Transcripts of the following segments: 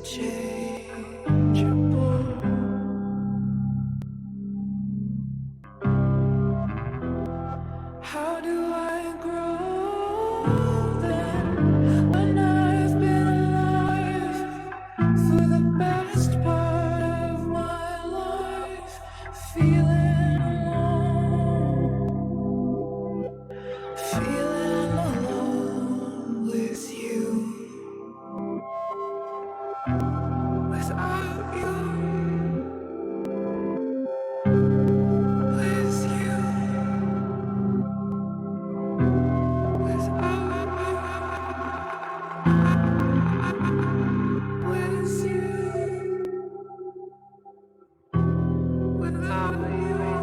How do I grow then when I've been alive for the best part of my life, feeling alone with you, without you, with you, without with you, without you,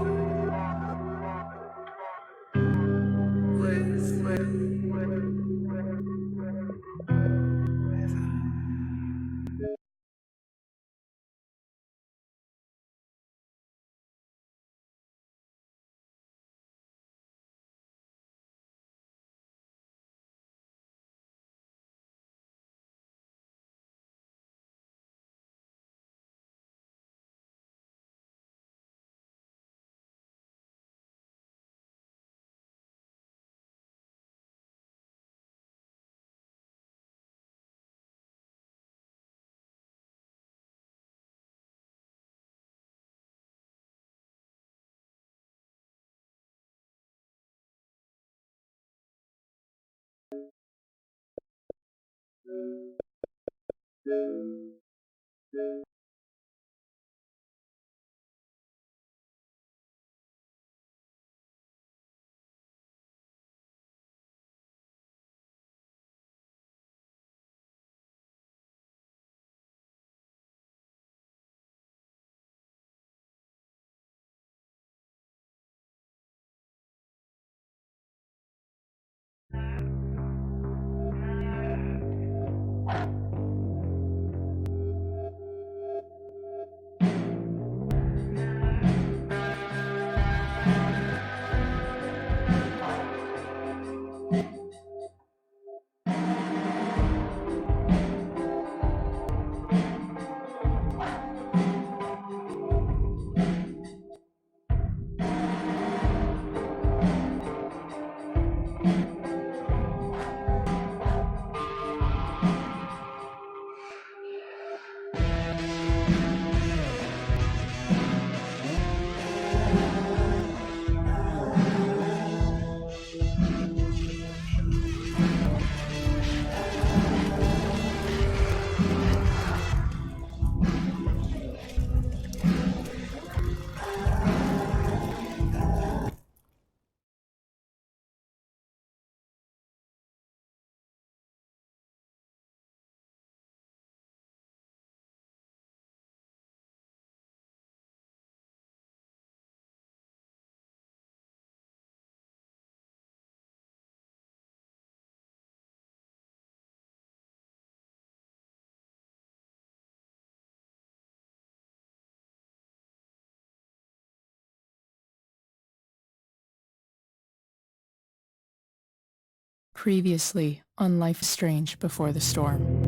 Previously on Life is Strange Before the Storm.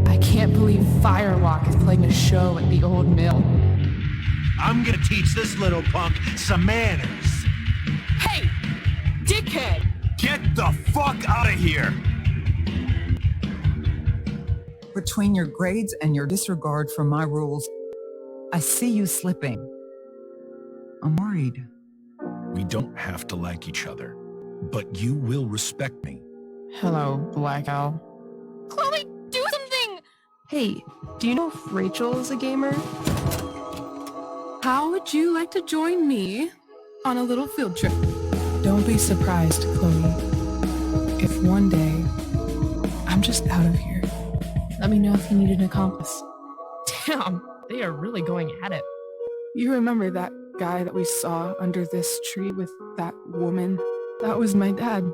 I can't believe Firewalk is playing a show at the old mill. I'm gonna teach this little punk some manners. Hey! Dickhead! Get the fuck out of here! Between your grades and your disregard for my rules, I see you slipping. I'm worried. We don't have to like each other, but you will respect me. Hello, Black Owl. Chloe, do something! Hey, do you know if Rachel is a gamer? How would you like to join me on a little field trip? Don't be surprised, Chloe, if one day I'm just out of here. Let me know if you need an accomplice. Damn, they are really going at it. You remember that guy that we saw under this tree with that woman? That was my dad.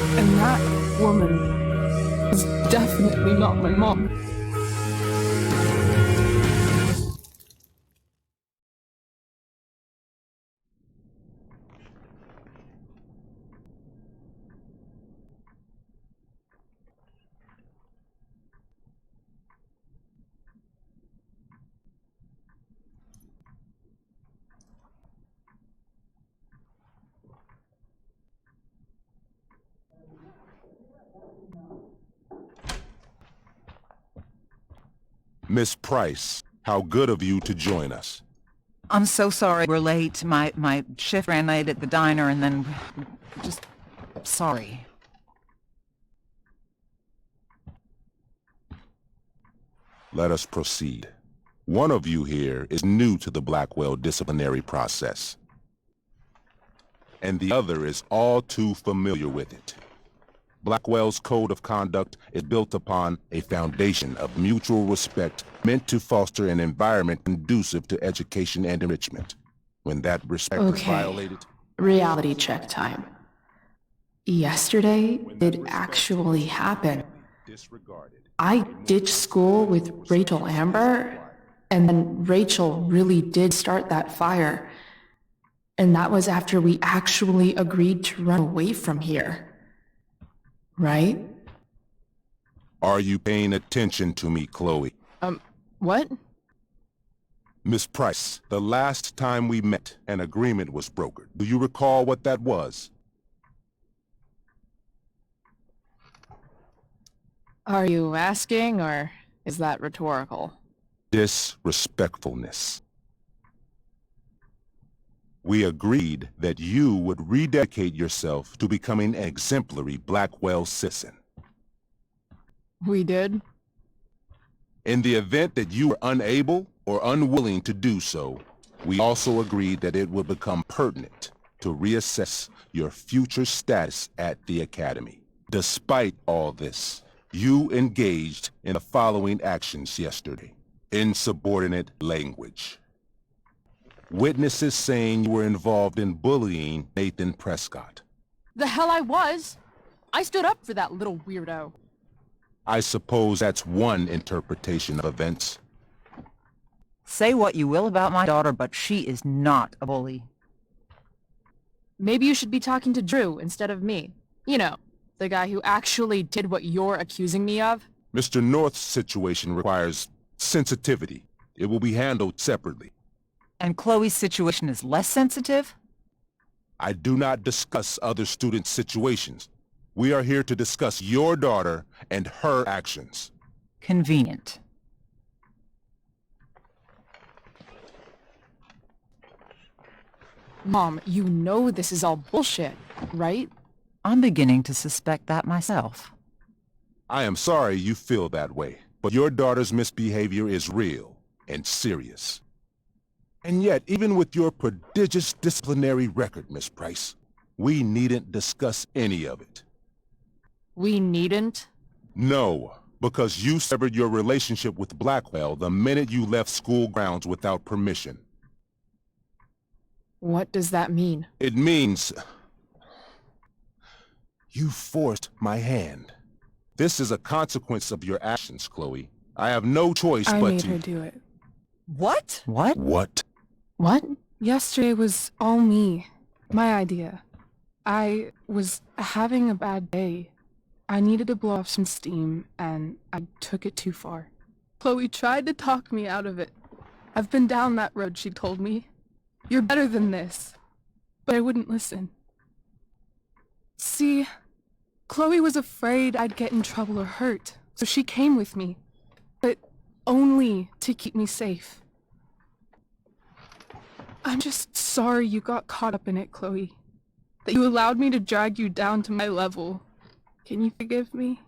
And that woman is definitely not my mom. Miss Price, how good of you to join us. I'm so sorry we're late. My shift ran late at the diner and then... just... sorry. Let us proceed. One of you here is new to the Blackwell disciplinary process, and the other is all too familiar with it. Blackwell's code of conduct is built upon a foundation of mutual respect meant to foster an environment conducive to education and enrichment. When that respect is Okay. violated... Reality check time. Yesterday, it actually happened. disregarded. I ditched school with Rachel Amber, and then Rachel really did start that fire. And that was after we actually agreed to run away from here. Right? Are you paying attention to me, Chloe? What? Miss Price, the last time we met, an agreement was brokered. Do you recall what that was? Are you asking, or is that rhetorical? Disrespectfulness. We agreed that you would rededicate yourself to becoming an exemplary Blackwell citizen. We did? In the event that you were unable or unwilling to do so, we also agreed that it would become pertinent to reassess your future status at the Academy. Despite all this, you engaged in the following actions yesterday. Insubordinate language. Witnesses saying you were involved in bullying Nathan Prescott. The hell I was! I stood up for that little weirdo. I suppose that's one interpretation of events. Say what you will about my daughter, but she is not a bully. Maybe you should be talking to Drew instead of me. You know, the guy who actually did what you're accusing me of. Mr. North's situation requires sensitivity. It will be handled separately. And Chloe's situation is less sensitive? I do not discuss other students' situations. We are here to discuss your daughter and her actions. Convenient. Mom, you know this is all bullshit, right? I'm beginning to suspect that myself. I am sorry you feel that way, but your daughter's misbehavior is real and serious. And yet, even with your prodigious disciplinary record, Miss Price, we needn't discuss any of it. We needn't? No, because you severed your relationship with Blackwell the minute you left school grounds without permission. What does that mean? It means... you forced my hand. This is a consequence of your actions, Chloe. I have no choice I but made to... her do it. What? What? What? What? Yesterday was all me. My idea. I was having a bad day. I needed to blow off some steam, and I took it too far. Chloe tried to talk me out of it. I've been down that road, she told me. You're better than this. But I wouldn't listen. See, Chloe was afraid I'd get in trouble or hurt, so she came with me. But only to keep me safe. I'm just sorry you got caught up in it, Chloe. That you allowed me to drag you down to my level. Can you forgive me?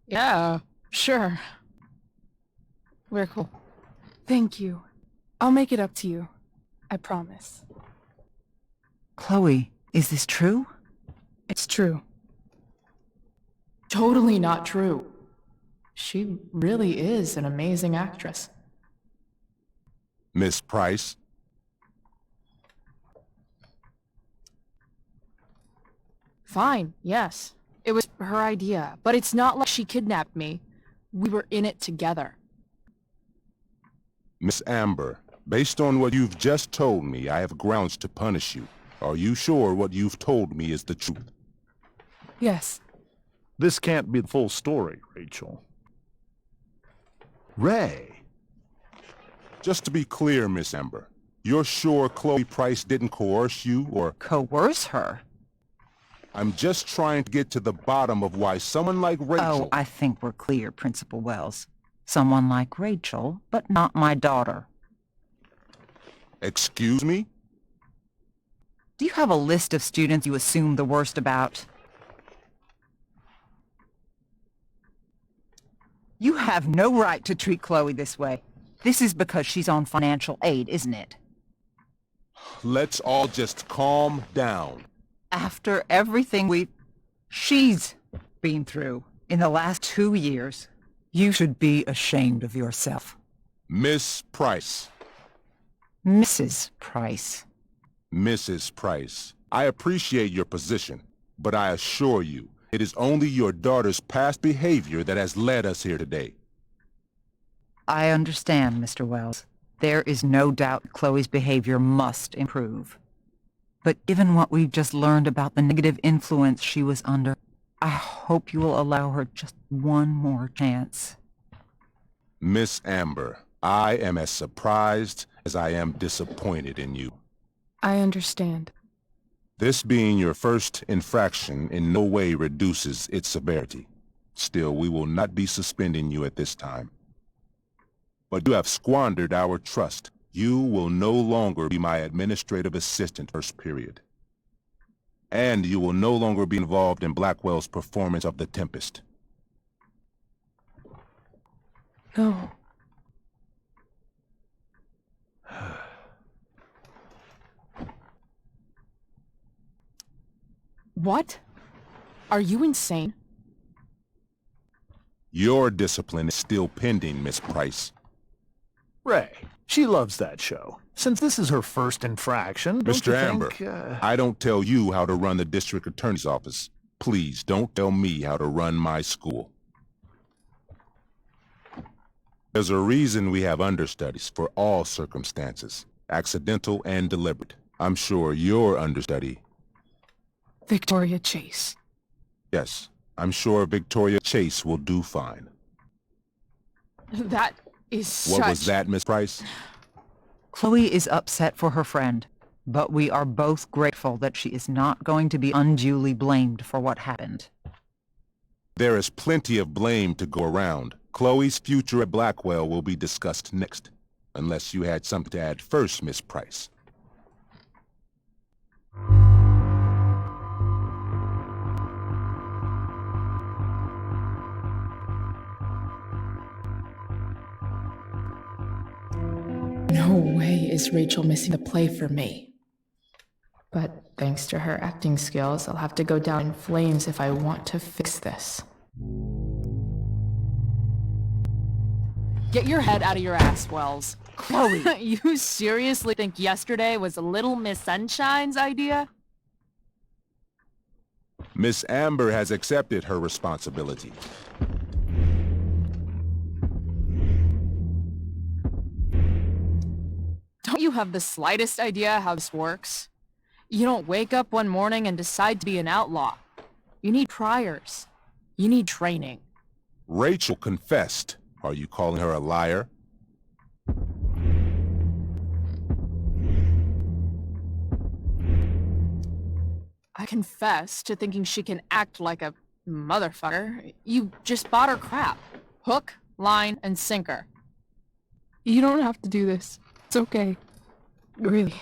Yeah, sure. We're cool. Thank you. I'll make it up to you. I promise. Chloe, is this true? It's true. Totally not true. She really is an amazing actress. Miss Price? Fine, yes. It was her idea, but it's not like she kidnapped me. We were in it together. Miss Amber, based on what you've just told me, I have grounds to punish you. Are you sure what you've told me is the truth? Yes. This can't be the full story, Rachel. Ray! Just to be clear, Miss Amber, you're sure Chloe Price didn't coerce you or... Coerce her? I'm just trying to get to the bottom of why someone like Rachel... Oh, I think we're clear, Principal Wells. Someone like Rachel, but not my daughter. Excuse me? Do you have a list of students you assume the worst about? You have no right to treat Chloe this way. This is because she's on financial aid, isn't it? Let's all just calm down. After everything she's been through in the last 2 years, you should be ashamed of yourself. Miss Price. Mrs. Price. Mrs. Price, I appreciate your position, but I assure you, it is only your daughter's past behavior that has led us here today. I understand, Mr. Wells. There is no doubt Chloe's behavior must improve. But given what we've just learned about the negative influence she was under, I hope you will allow her just one more chance. Miss Amber, I am as surprised as I am disappointed in you. I understand. This being your first infraction in no way reduces its severity. Still, we will not be suspending you at this time. But you have squandered our trust. You will no longer be my administrative assistant first period. And you will no longer be involved in Blackwell's performance of The Tempest. No. What? Are you insane? Your discipline is still pending, Miss Price. Ray, she loves that show. Since this is her first infraction, don't Mr. you Amber, think, I don't tell you how to run the district attorney's office. Please don't tell me how to run my school. There's a reason we have understudies for all circumstances, accidental and deliberate. I'm sure your understudy... Victoria Chase. Yes, I'm sure Victoria Chase will do fine. That is such... What was that, Miss Price? Chloe is upset for her friend, but we are both grateful that she is not going to be unduly blamed for what happened. There is plenty of blame to go around. Chloe's future at Blackwell will be discussed next. Unless you had something to add first, Miss Price. No way is Rachel missing the play for me. But thanks to her acting skills, I'll have to go down in flames if I want to fix this. Get your head out of your ass, Wells. Chloe! You seriously think yesterday was Little Miss Sunshine's idea? Miss Amber has accepted her responsibility. Don't you have the slightest idea how this works? You don't wake up one morning and decide to be an outlaw. You need priors. You need training. Rachel confessed. Are you calling her a liar? I confess to thinking she can act like a motherfucker. You just bought her crap. Hook, line, and sinker. You don't have to do this. It's okay. Really.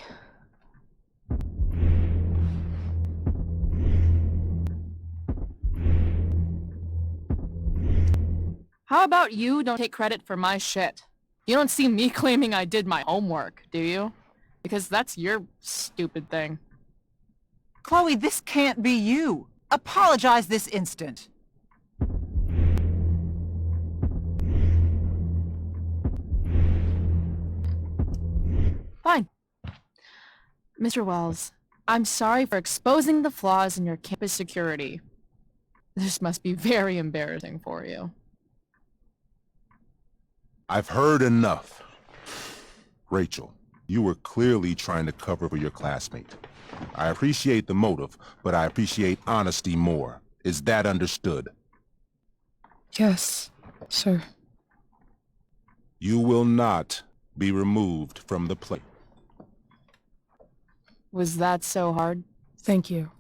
How about you don't take credit for my shit? You don't see me claiming I did my homework, do you? Because that's your stupid thing. Chloe, this can't be you. Apologize this instant. Fine. Mr. Wells, I'm sorry for exposing the flaws in your campus security. This must be very embarrassing for you. I've heard enough. Rachel, you were clearly trying to cover for your classmate. I appreciate the motive, but I appreciate honesty more. Is that understood? Yes, sir. You will not be removed from the play. Was that so hard? Thank you.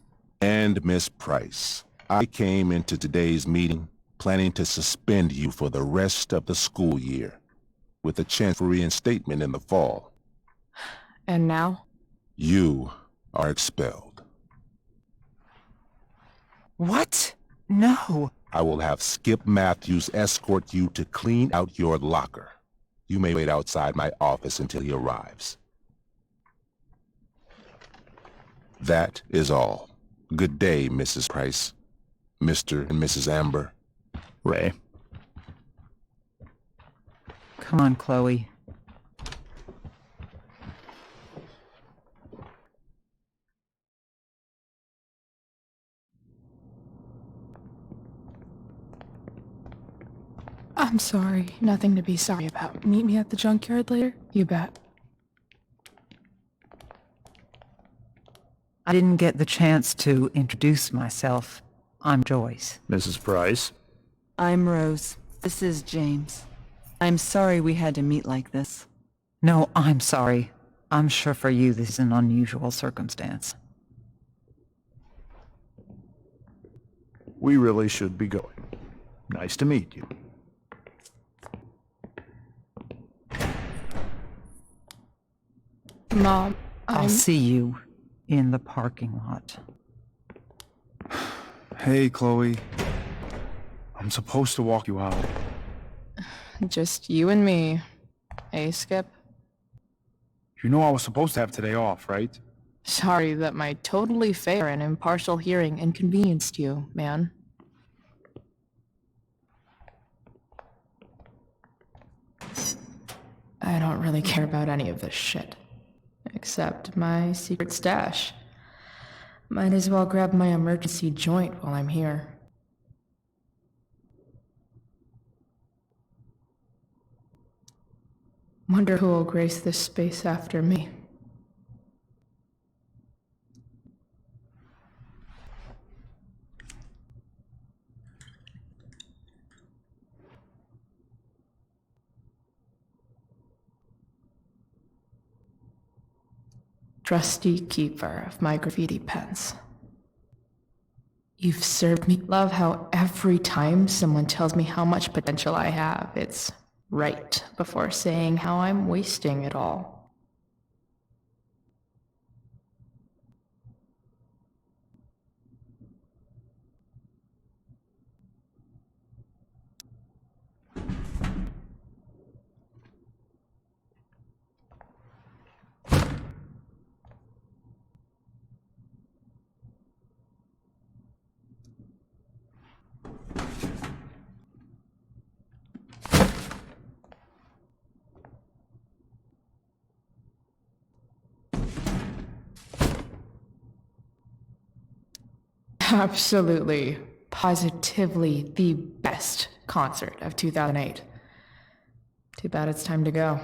And Miss Price, I came into today's meeting planning to suspend you for the rest of the school year, with a chance for reinstatement in the fall. And now? You are expelled. What? No. I will have Skip Matthews escort you to clean out your locker. You may wait outside my office until he arrives. That is all. Good day, Mrs. Price. Mr. and Mrs. Amber. Ray. Come on, Chloe. I'm sorry. Nothing to be sorry about. Meet me at the junkyard later? You bet. I didn't get the chance to introduce myself. I'm Joyce. Mrs. Price. I'm Rose. This is James. I'm sorry we had to meet like this. No, I'm sorry. I'm sure for you this is an unusual circumstance. We really should be going. Nice to meet you. Mom, I'll see you in the parking lot. Hey, Chloe. I'm supposed to walk you out. Just you and me. Hey, Skip. You know I was supposed to have today off, right? Sorry that my totally fair and impartial hearing inconvenienced you, man. I don't really care about any of this shit. Except my secret stash. Might as well grab my emergency joint while I'm here. Wonder who will grace this space after me. Trusty keeper of my graffiti pens. You've served me. Love how every time someone tells me how much potential I have, it's right before saying how I'm wasting it all. Absolutely, positively the best concert of 2008. Too bad it's time to go.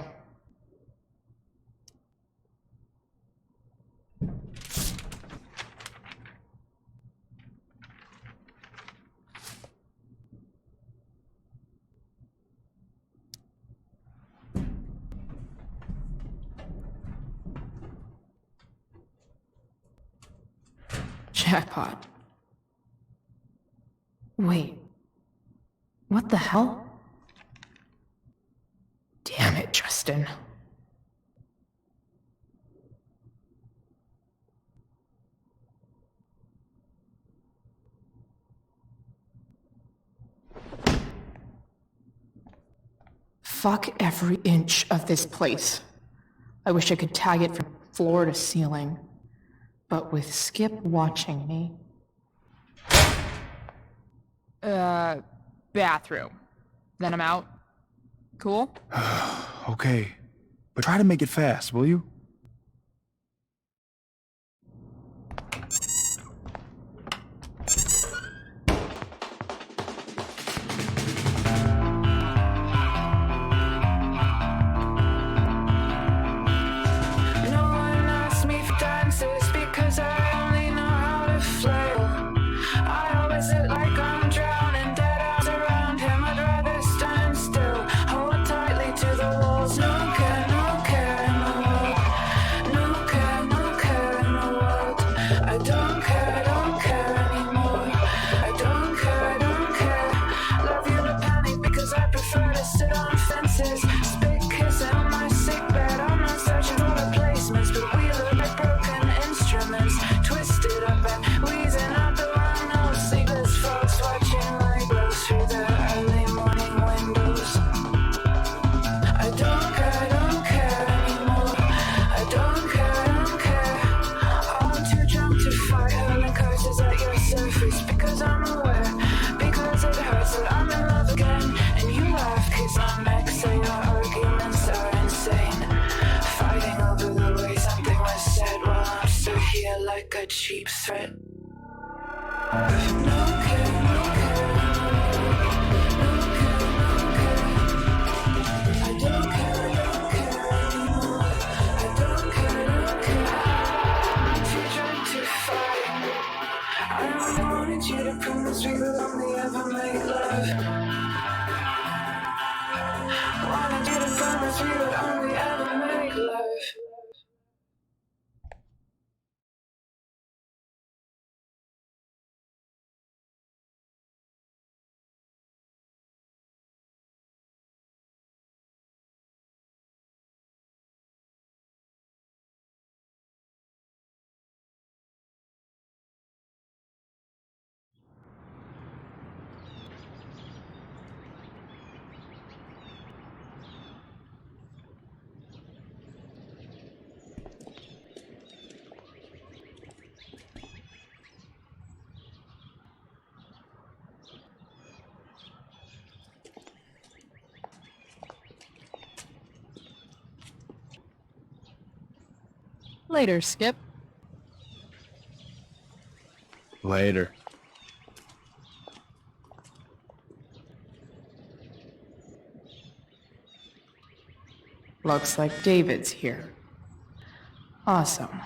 Jackpot. Wait. What the hell? Damn it, Justin. Fuck every inch of this place. I wish I could tag it from floor to ceiling. But with Skip watching me... bathroom. Then I'm out. Cool? Okay. But try to make it fast, will you? No one asks me for dances because I only know how to flail. I always look like I'm drowning, dead eyes around him. I'd rather stand still, hold tightly to the walls. No care in the world. No care in the world. I don't care, a cheap threat. No care, no care. I don't care anymore. I don't care. I'm too drunk to fight. I only wanted you to promise we would only ever make love. Wanted you to promise we would only ever make love. Later, Skip. Later. Looks like David's here. Awesome.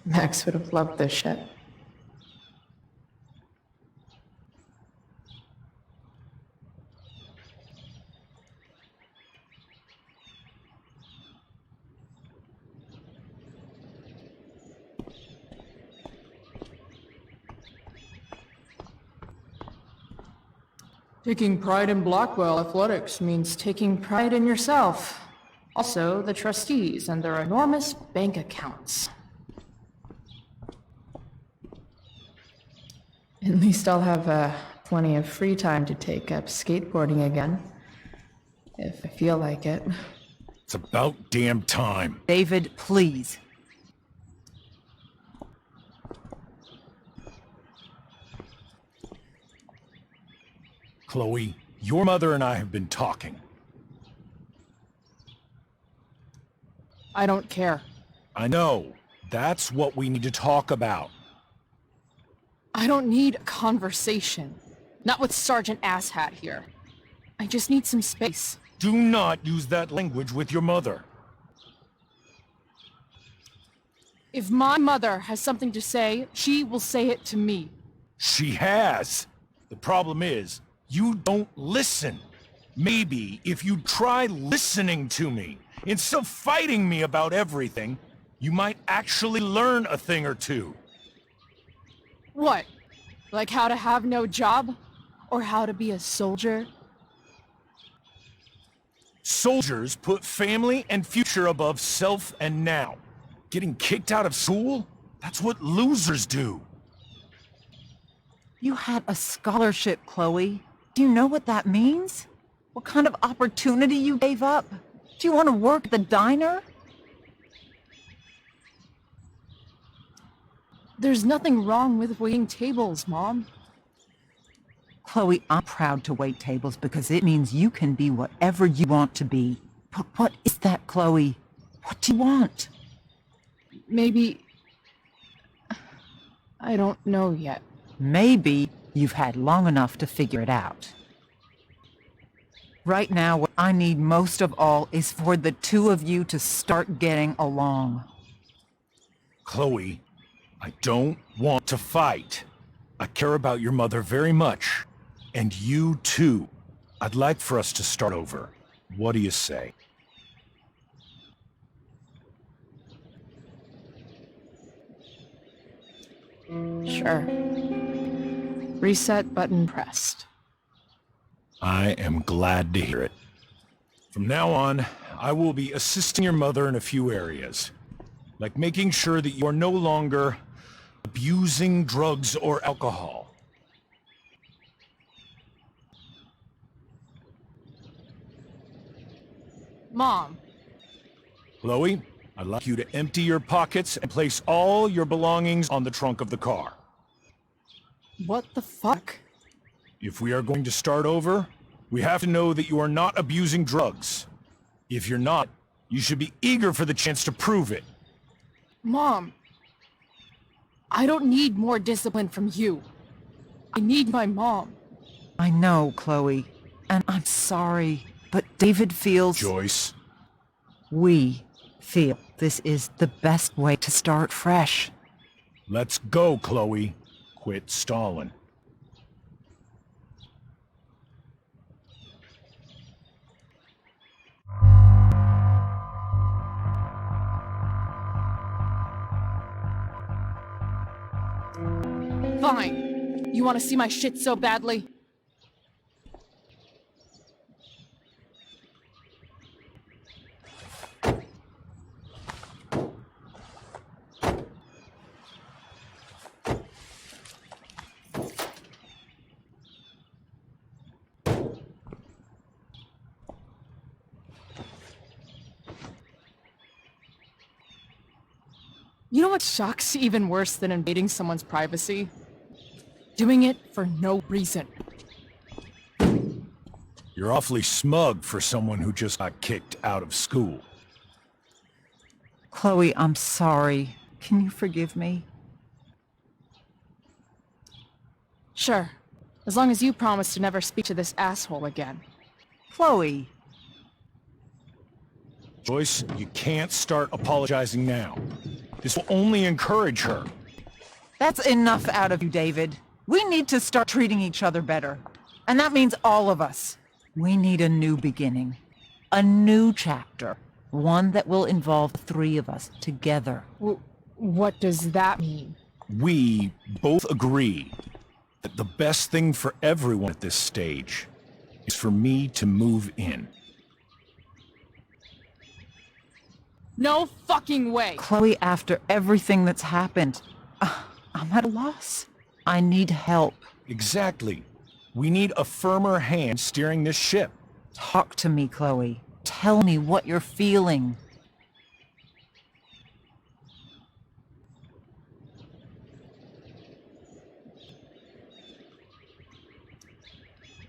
Max would have loved this shit. Taking pride in Blackwell Athletics means taking pride in yourself. Also, the trustees and their enormous bank accounts. At least I'll have plenty of free time to take up skateboarding again. If I feel like it. It's about damn time. David, please. Chloe, your mother and I have been talking. I don't care. I know. That's what we need to talk about. I don't need a conversation. Not with Sergeant Asshat here. I just need some space. Do not use that language with your mother. If my mother has something to say, she will say it to me. She has. The problem is, you don't listen. Maybe if you try listening to me, instead of fighting me about everything, you might actually learn a thing or two. What? Like how to have no job? Or how to be a soldier? Soldiers put family and future above self and now. Getting kicked out of school? That's what losers do. You had a scholarship, Chloe. Do you know what that means? What kind of opportunity you gave up? Do you want to work at the diner? There's nothing wrong with waiting tables, Mom. Chloe, I'm proud to wait tables because it means you can be whatever you want to be. But what is that, Chloe? What do you want? Maybe... I don't know yet. Maybe you've had long enough to figure it out. Right now, what I need most of all is for the two of you to start getting along. Chloe, I don't want to fight. I care about your mother very much. And you too. I'd like for us to start over. What do you say? Sure. Reset button pressed. I am glad to hear it. From now on, I will be assisting your mother in a few areas, like making sure that you are no longer abusing drugs or alcohol. Mom, Chloe, I'd like you to empty your pockets and place all your belongings on the trunk of the car. what the fuck? If we are going to start over, we have to know that you are not abusing drugs. If you're not, you should be eager for the chance to prove it. Mom, I don't need more discipline from you. I need my mom. I know, Chloe, and I'm sorry, but David feels... Joyce, We feel this is the best way to start fresh. let's go, Chloe. Quit stalling. Fine. You want to see my shit so badly? You know what sucks even worse than invading someone's privacy? Doing it for no reason. You're awfully smug for someone who just got kicked out of school. Chloe, I'm sorry. Can you forgive me? Sure. As long as you promise to never speak to this asshole again. Chloe! Joyce, you can't start apologizing now. This will only encourage her. That's enough out of you, David. We need to start treating each other better. And that means all of us. We need a new beginning. A new chapter. One that will involve the three of us together. What does that mean? We both agree that the best thing for everyone at this stage is for me to move in. No fucking way! Chloe, after everything that's happened, I'm at a loss. I need help. Exactly. We need a firmer hand steering this ship. Talk to me, Chloe. Tell me what you're feeling.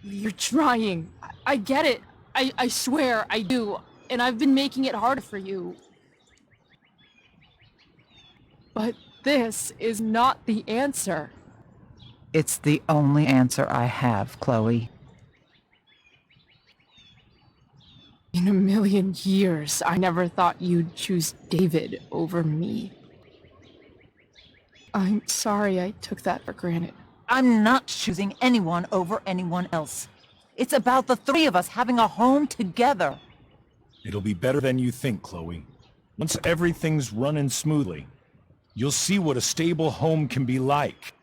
You're trying. I get it. I swear I do. And I've been making it harder for you. But this is not the answer. It's the only answer I have, Chloe. In a million years, I never thought you'd choose David over me. I'm sorry I took that for granted. I'm not choosing anyone over anyone else. It's about the three of us having a home together. It'll be better than you think, Chloe. Once everything's running smoothly, you'll see what a stable home can be like.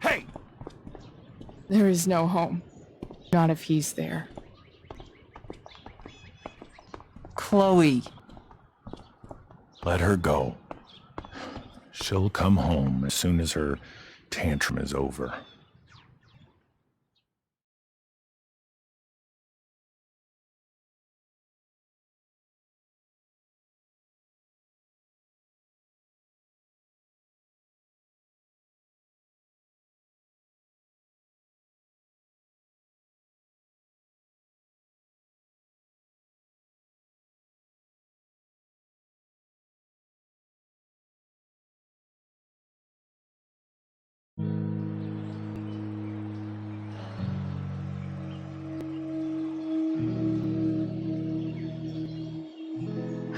Hey! There is no home. Not if he's there. Chloe. Let her go. She'll come home as soon as her tantrum is over.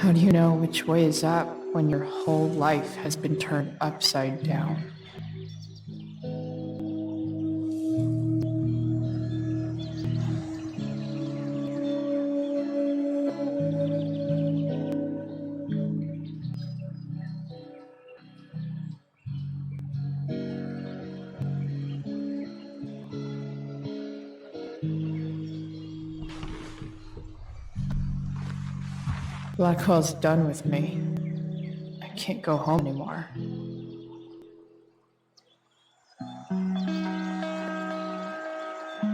How do you know which way is up when your whole life has been turned upside down? Blackwell's done with me. I can't go home anymore.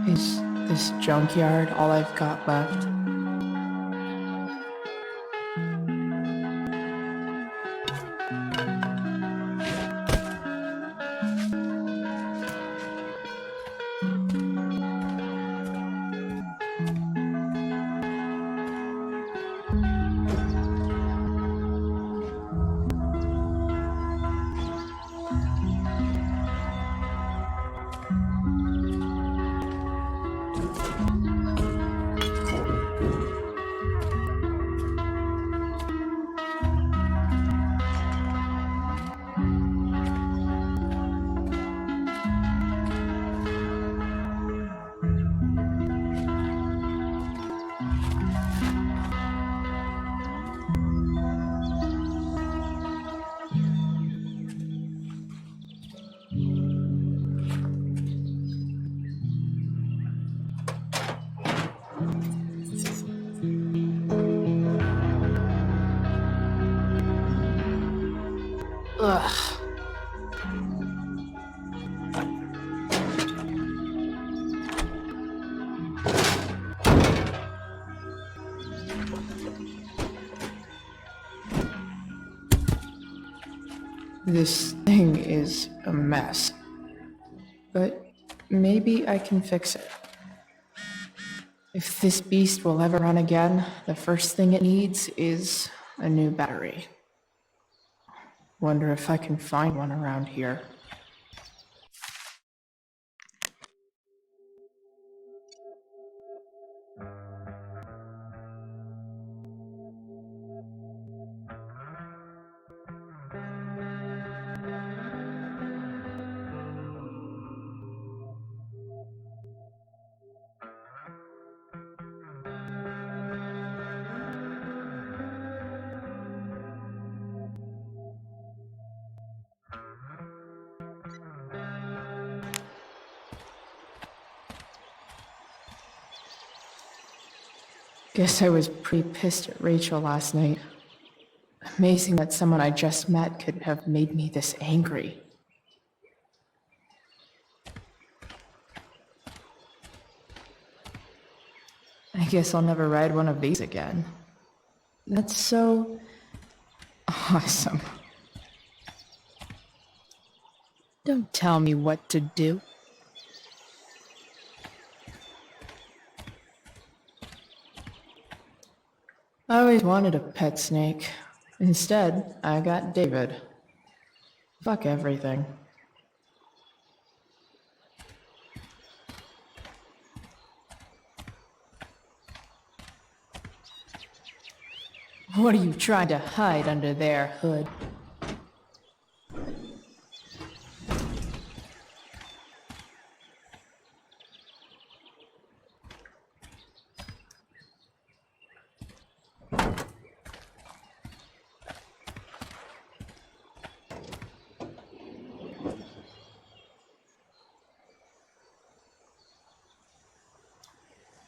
Is this junkyard all I've got left? Ugh. This thing is a mess. But maybe I can fix it. If this beast will ever run again, the first thing it needs is a new battery. Wonder if I can find one around here. Guess I was pretty pissed at Rachel last night. Amazing that someone I just met could have made me this angry. I guess I'll never ride one of these again. That's so awesome. Don't tell me what to do. I always wanted a pet snake. Instead, I got David. Fuck everything. What are you trying to hide under there, Hood?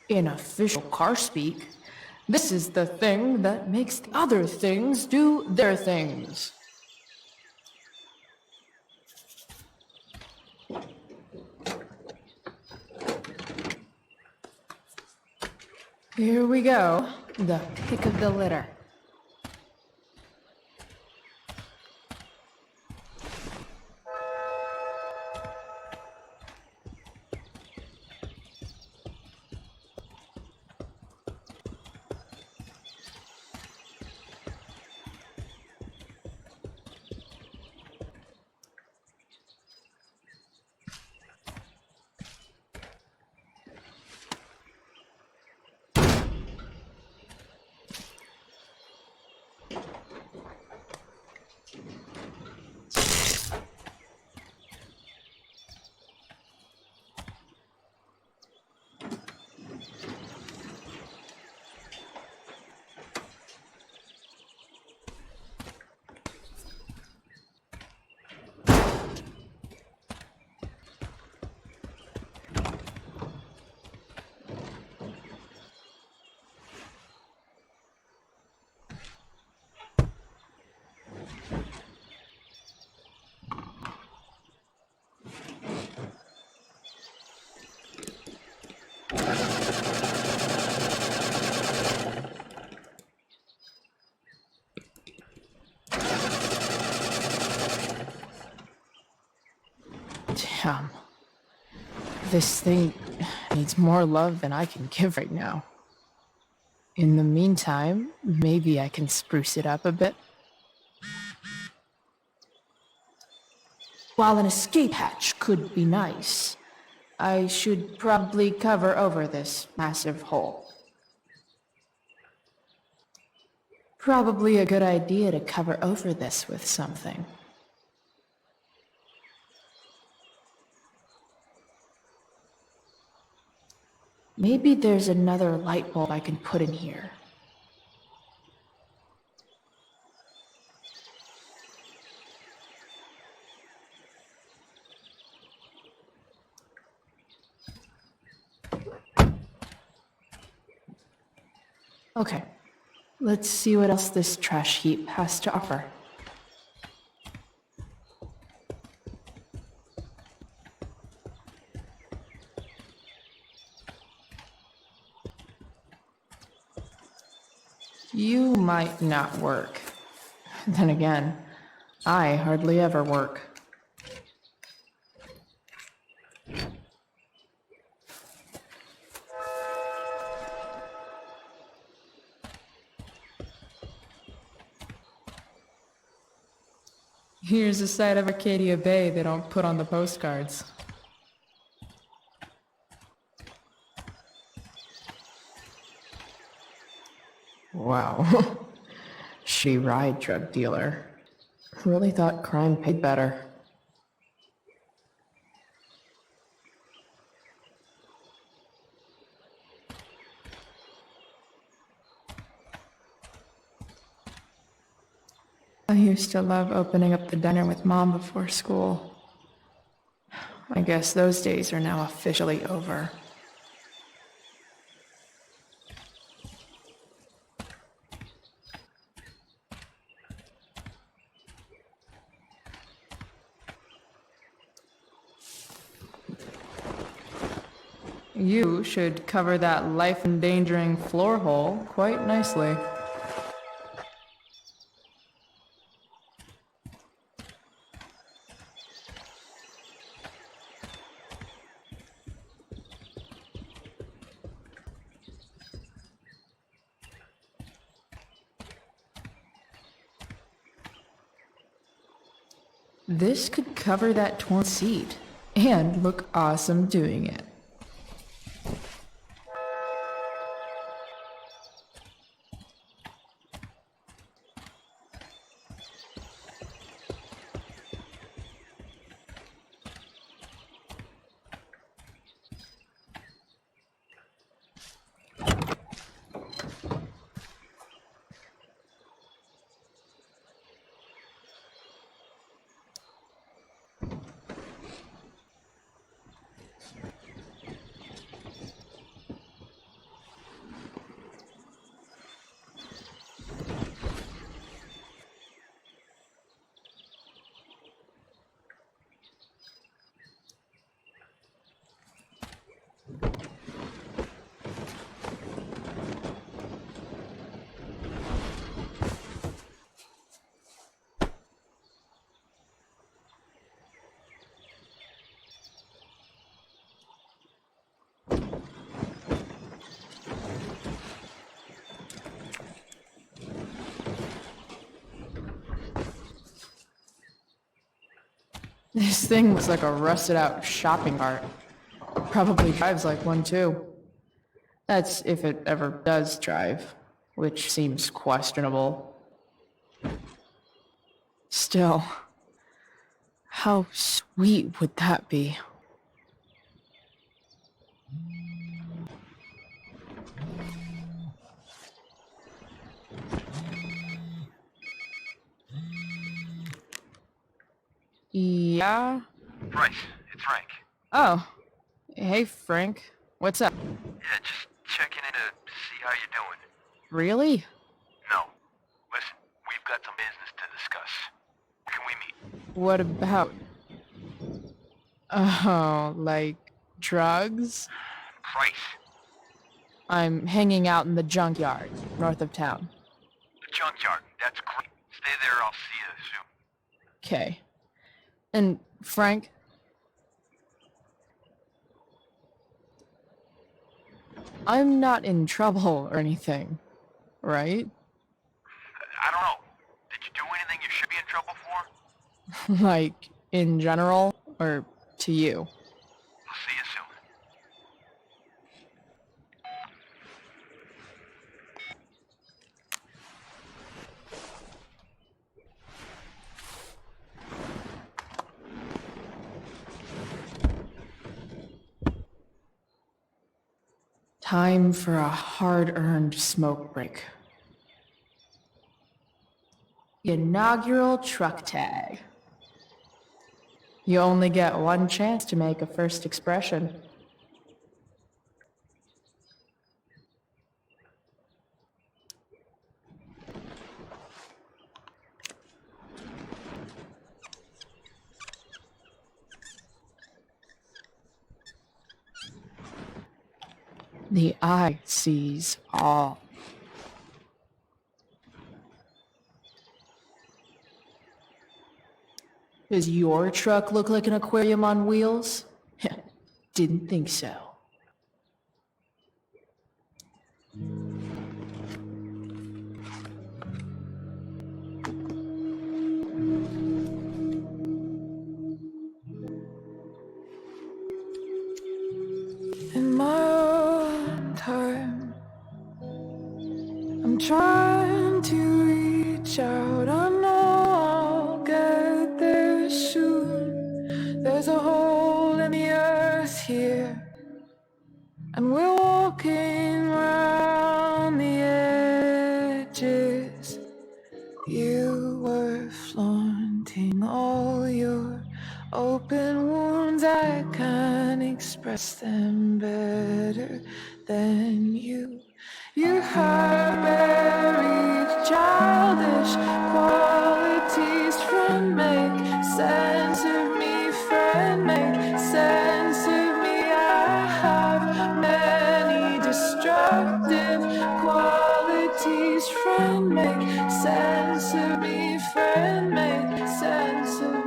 In official car speak, this is the thing that makes the other things do their things. Here we go, the pick of the litter. Damn. This thing needs more love than I can give right now. In the meantime, maybe I can spruce it up a bit. While an escape hatch could be nice, I should probably cover over this massive hole. Probably a good idea to cover over this with something. Maybe there's another light bulb I can put in here. Okay, let's see what else this trash heap has to offer. You might not work. Then again, I hardly ever work. Here's a side of Arcadia Bay they don't put on the postcards. Wow. She ride drug dealer. Really thought crime paid better. I used to love opening up the diner with Mom before school. I guess those days are now officially over. You should cover that life-endangering floor hole quite nicely. This could cover that torn seat and look awesome doing it. This thing looks like a rusted out shopping cart. Probably drives like one too. That's if it ever does drive, which seems questionable. Still, how sweet would that be? Yeah? Bryce, it's Frank. Oh. Hey, Frank. What's up? Yeah, just checking in to see how you're doing. Really? No. Listen, we've got some business to discuss. Can we meet? What about? Oh, like drugs? Bryce. I'm hanging out in the junkyard, north of town. The junkyard. That's great. Stay there, I'll see you soon. Okay. And, Frank, I'm not in trouble or anything, right? I don't know. Did you do anything you should be in trouble for? Like, in general, or to you? I'll see you soon. Time for a hard-earned smoke break. The inaugural truck tag. You only get one chance to make a first expression. The eye sees all. Does your truck look like an aquarium on wheels? Didn't think so. In my own time, I'm trying to reach out. I know I'll get there soon. There's a hole in the earth here, and we're walking around the edges. You were flaunting all your open wounds. I can't express them better than you. You have buried childish qualities. Friend, make sense of me. Friend, make sense of me. I have many destructive qualities. Friend, make sense of me. Friend, make sense of me.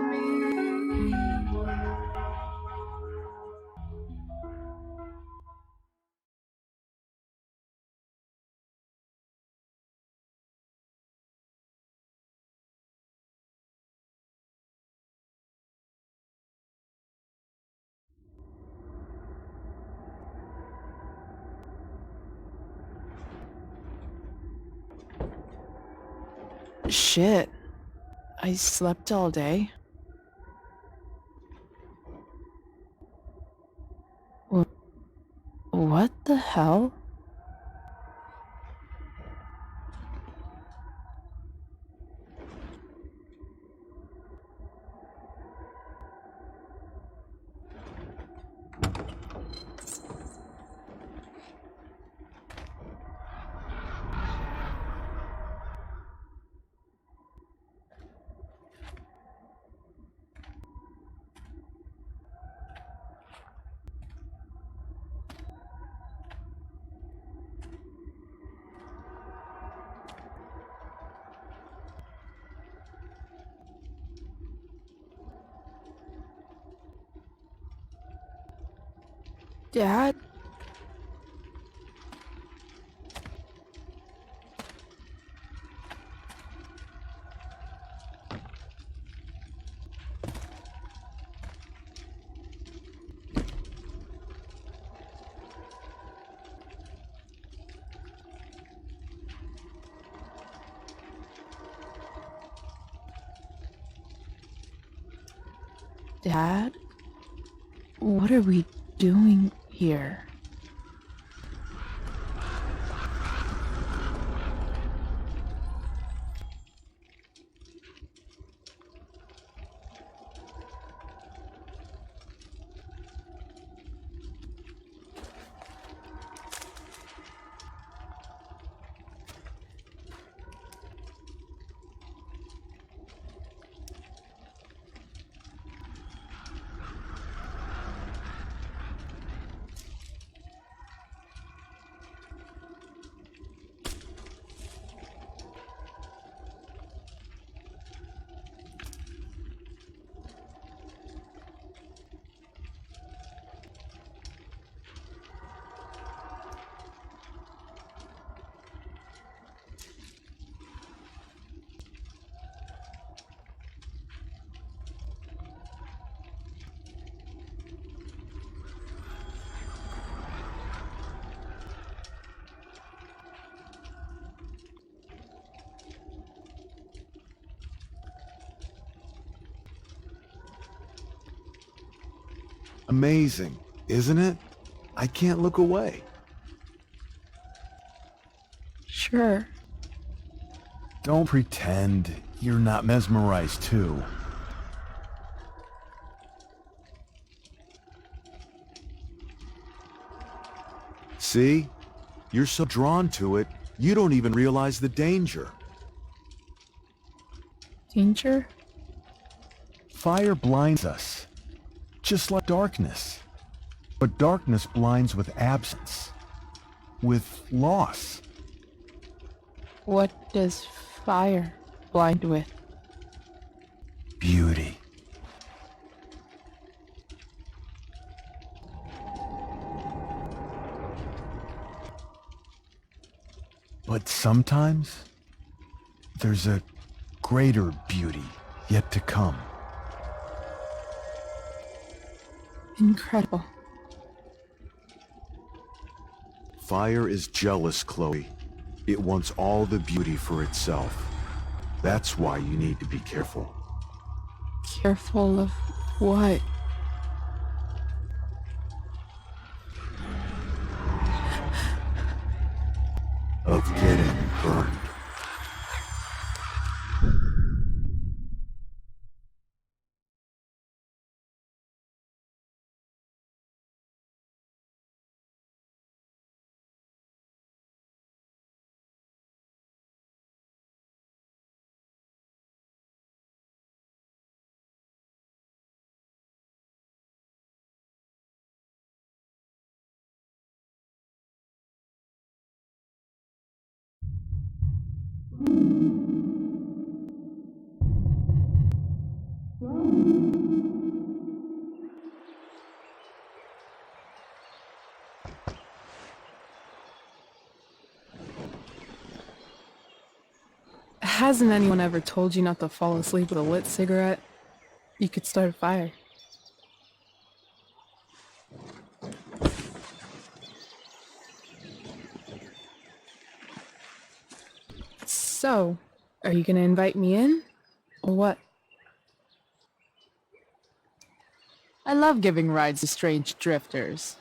Shit. I slept all day. What the hell? Dad? Dad? What are we doing here? Amazing, isn't it? I can't look away. Sure. Don't pretend you're not mesmerized too. See? You're so drawn to it, you don't even realize the danger. Danger? Fire blinds us, just like darkness. But darkness blinds with absence, with loss. What does fire blind with? Beauty. But sometimes, there's a greater beauty yet to come. Incredible. Fire is jealous, Chloe. It wants all the beauty for itself. That's why you need to be careful. Careful of what? Of getting burned. Hasn't anyone ever told you not to fall asleep with a lit cigarette? You could start a fire. So, are you gonna invite me in? Or what? I love giving rides to strange drifters.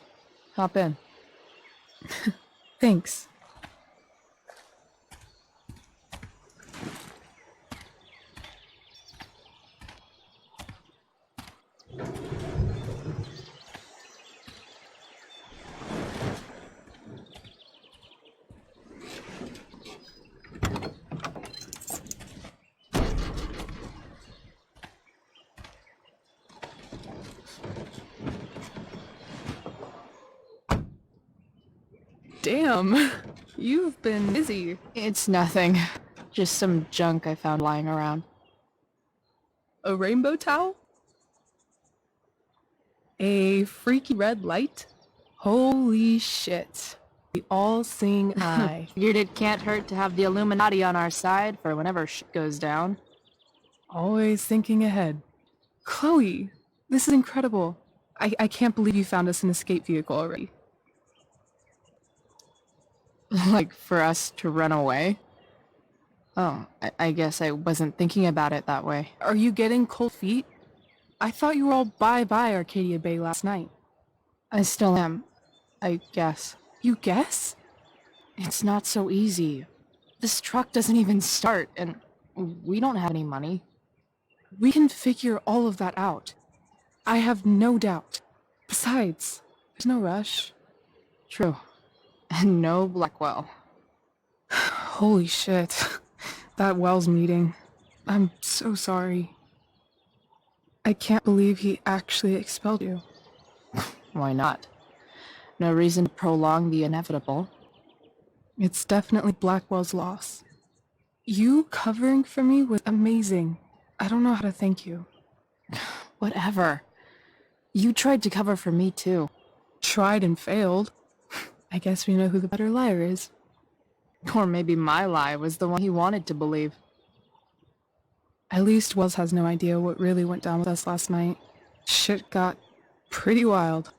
Hop in. Thanks. Damn, you've been busy. It's nothing. Just some junk I found lying around. A rainbow towel? A freaky red light? Holy shit. The all-seeing eye. Figured it can't hurt to have the Illuminati on our side for whenever shit goes down. Always thinking ahead. Chloe, this is incredible. I can't believe you found us an escape vehicle already. Like, for us to run away? Oh, I guess I wasn't thinking about it that way. Are you getting cold feet? I thought you were all bye-bye Arcadia Bay last night. I still am, I guess. You guess? It's not so easy. This truck doesn't even start, and we don't have any money. We can figure all of that out. I have no doubt. Besides, there's no rush. True. And no Blackwell. Holy shit. That Wells meeting. I'm so sorry. I can't believe he actually expelled you. Why not? No reason to prolong the inevitable. It's definitely Blackwell's loss. You covering for me was amazing. I don't know how to thank you. Whatever. You tried to cover for me too. Tried and failed. I guess we know who the better liar is. Or maybe my lie was the one he wanted to believe. At least Wells has no idea what really went down with us last night. Shit got pretty wild.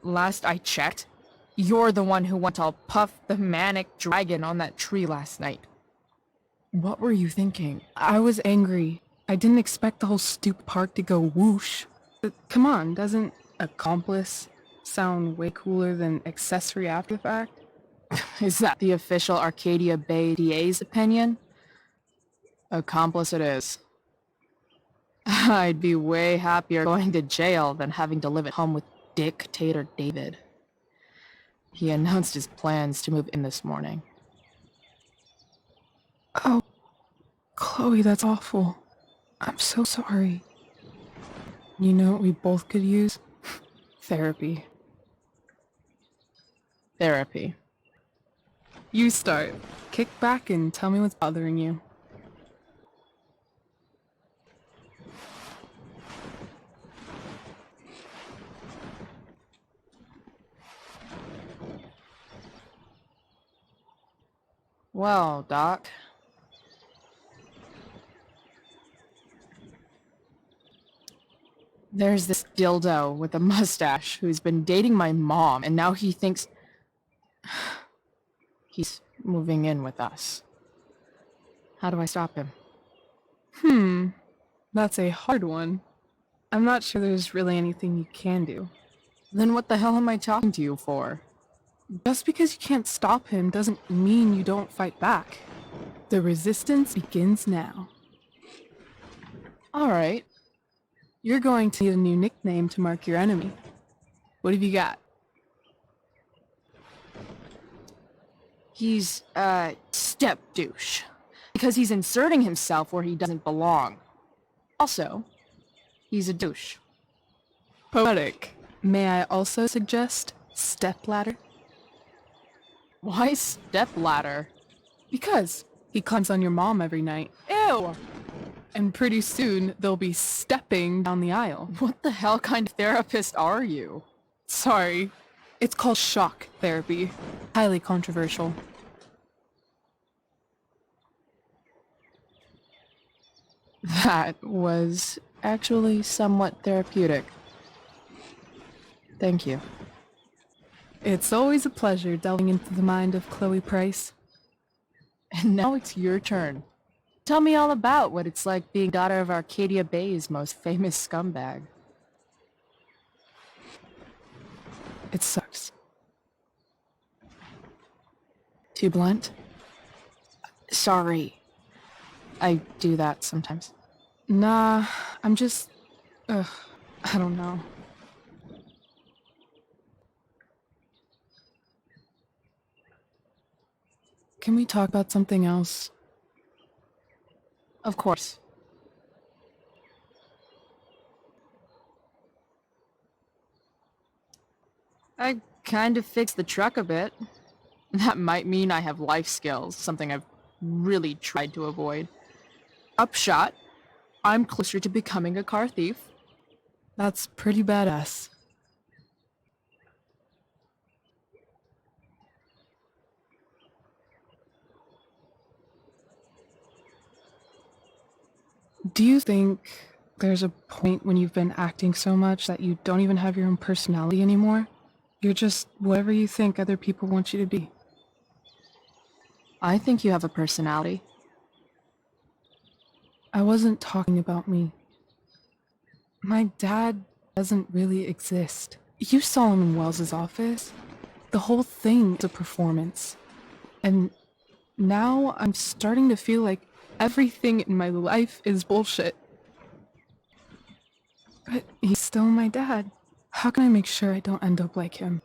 Last I checked, You're the one who went all Puff the Manic Dragon on that tree last night. What were you thinking? I was angry. I didn't expect the whole stupid park to go whoosh. But come on, doesn't accomplice sound way cooler than accessory after the fact? Is that the official Arcadia Bay DA's opinion? Accomplice it is. I'd be way happier going to jail than having to live at home with Dictator David. He announced his plans to move in this morning. Oh, Chloe, that's awful. I'm so sorry. You know what we both could use? Therapy. Therapy. You start. Kick back and tell me what's bothering you. Well, Doc. There's this dildo with a mustache who's been dating my mom, and now he thinks he's moving in with us. How do I stop him? That's a hard one. I'm not sure there's really anything you can do. Then what the hell am I talking to you for? Just because you can't stop him doesn't mean you don't fight back. The resistance begins now. Alright. You're going to need a new nickname to mark your enemy. What have you got? He's a step douche. Because he's inserting himself where he doesn't belong. Also, he's a douche. Poetic. May I also suggest stepladder? Why stepladder? Because he climbs on your mom every night. Ew! And pretty soon, they'll be stepping down the aisle. What the hell kind of therapist are you? Sorry. It's called shock therapy. Highly controversial. That was actually somewhat therapeutic. Thank you. It's always a pleasure delving into the mind of Chloe Price. And now it's your turn. Tell me all about what it's like being daughter of Arcadia Bay's most famous scumbag. It sucks. Too blunt? Sorry. I do that sometimes. Nah, I'm just... I don't know. Can we talk about something else? Of course. I kind of fixed the truck a bit. That might mean I have life skills, something I've really tried to avoid. Upshot, I'm closer to becoming a car thief. That's pretty badass. Do you think there's a point when you've been acting so much that you don't even have your own personality anymore? You're just whatever you think other people want you to be. I think you have a personality. I wasn't talking about me. My dad doesn't really exist. You saw him in Wells's office. The whole thing is a performance. And now I'm starting to feel like everything in my life is bullshit. But he's still my dad. How can I make sure I don't end up like him?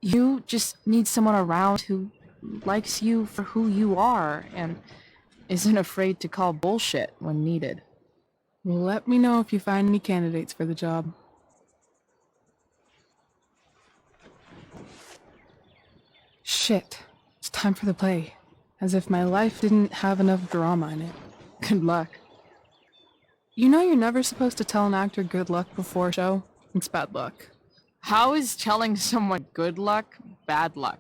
You just need someone around who likes you for who you are and isn't afraid to call bullshit when needed. Let me know if you find any candidates for the job. Shit. It's time for the play. As if my life didn't have enough drama in it. Good luck. You know you're never supposed to tell an actor good luck before a show? It's bad luck. How is telling someone good luck bad luck?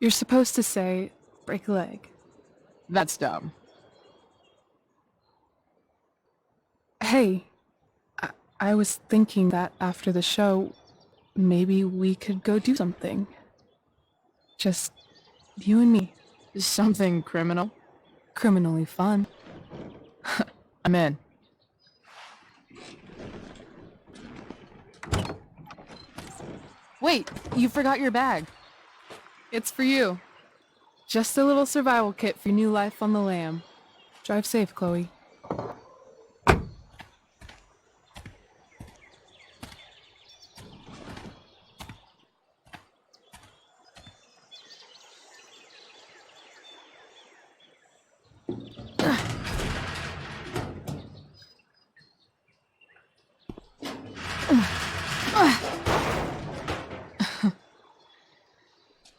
You're supposed to say, break a leg. That's dumb. Hey, I was thinking that after the show, maybe we could go do something. Just you and me. Something criminal? Criminally fun. I'm in. Wait, you forgot your bag. It's for you. Just a little survival kit for your new life on the lam. Drive safe, Chloe.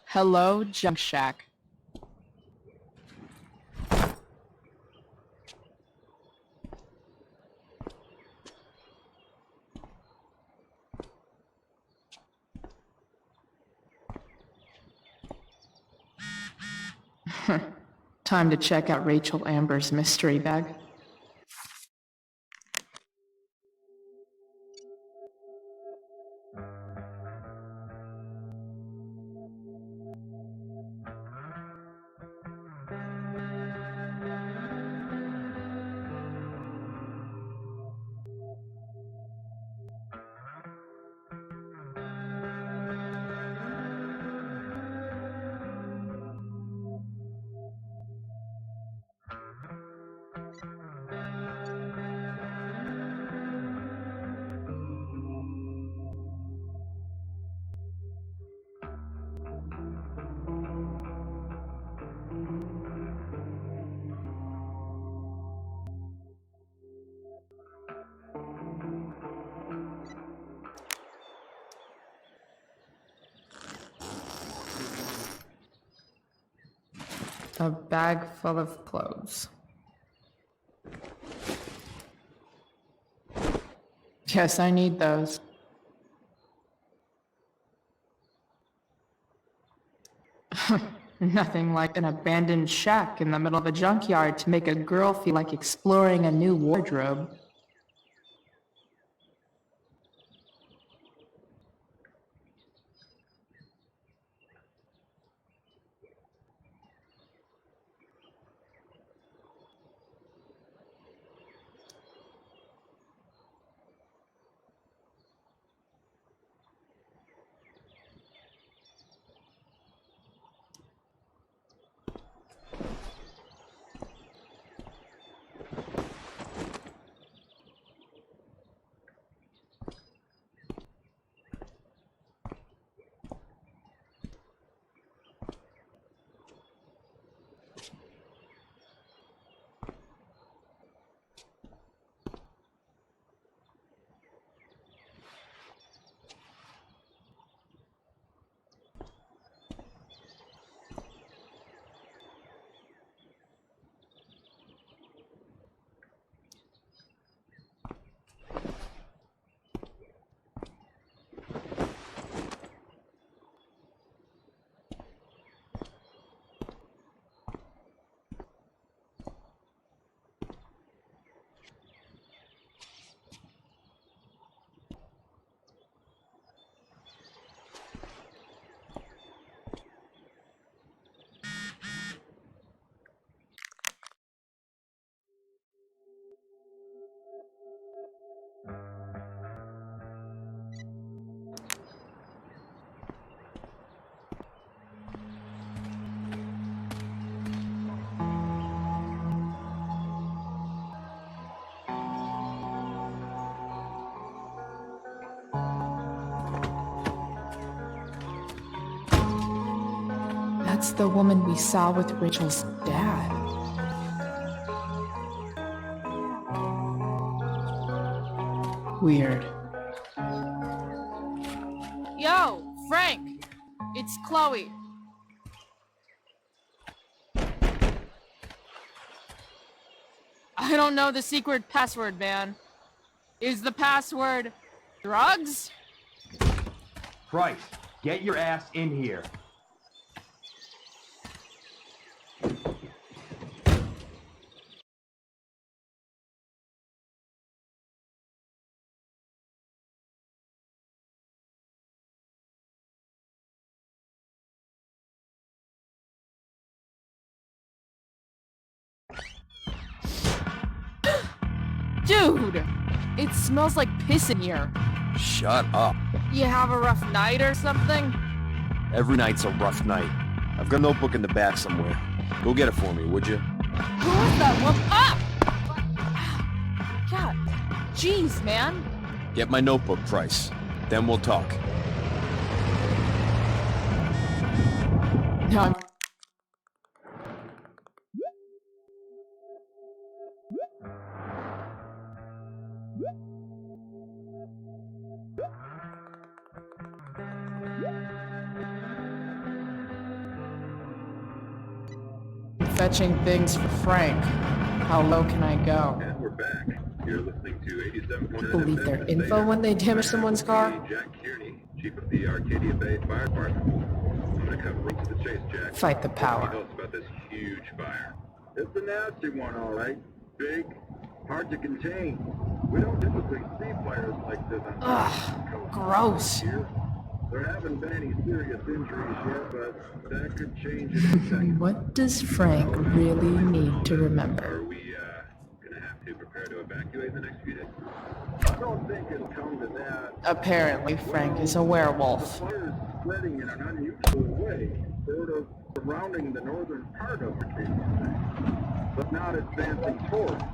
Hello, Junk Shack. Time to check out Rachel Amber's mystery bag. A bag full of clothes. Yes, I need those. Nothing like an abandoned shack in the middle of a junkyard to make a girl feel like exploring a new wardrobe. That's the woman we saw with Rachel's dad. Weird. Yo, Frank! It's Chloe. I don't know the secret password, man. Is the password drugs? Price, get your ass in here. Dude! It smells like piss in here. Shut up. You have a rough night or something? Every night's a rough night. I've got a notebook in the back somewhere. Go get it for me, would you? Who is that woman? Ah! God. Jeez, man. Get my notebook, Price. Then we'll talk. No, I'm... Fetching things for Frank. How low can I go? And we're back. You're listening to 87.9 Believe their info when they damage someone's car? Jack Kearney, chief of the Arcadia Bay Fire Department. I'm gonna cut right to the chase, Jack. Fight the power. Tell us about this huge fire. It's a nasty one, all right. Big, hard to contain. We don't typically see fires like this on Ugh, the coast. gross. Here, there haven't been any serious injuries yet, but that could change in a second. What does Frank really need to remember? Are we, gonna have to prepare to evacuate in the next few days? I don't think it'll come to that. Apparently, Frank is a werewolf. The fire is spreading in an unusual way, sort of surrounding the northern part of Arcadia, but not advancing toward.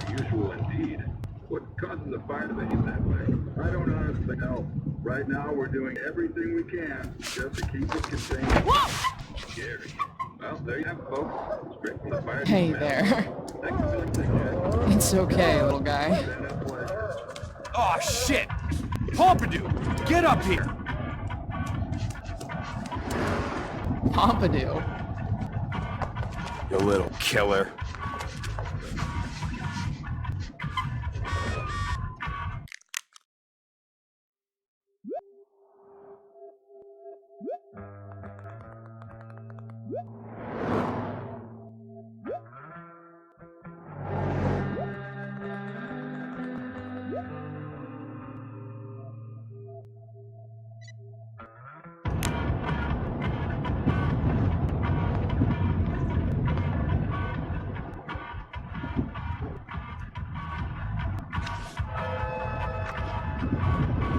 Unusual indeed. What causes a fire to behave that way? I don't honestly know. Right now, we're doing everything we can just to keep it contained. Whoa! Scary. Well, there you have it, folks. Straight from the fire. Hey there. Thanks for listening, Jack. It's okay, little guy. Been a pleasure. Oh shit! Pompidou, get up here! Pompidou. You little killer.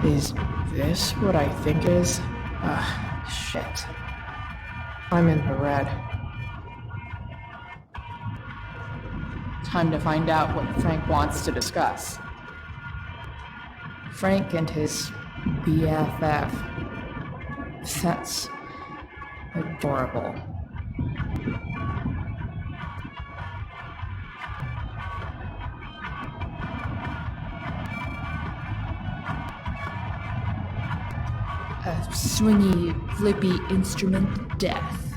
Is this what I think it is? Shit. I'm in the red. Time to find out what Frank wants to discuss. Frank and his BFF. That's adorable. A swingy, flippy instrument death.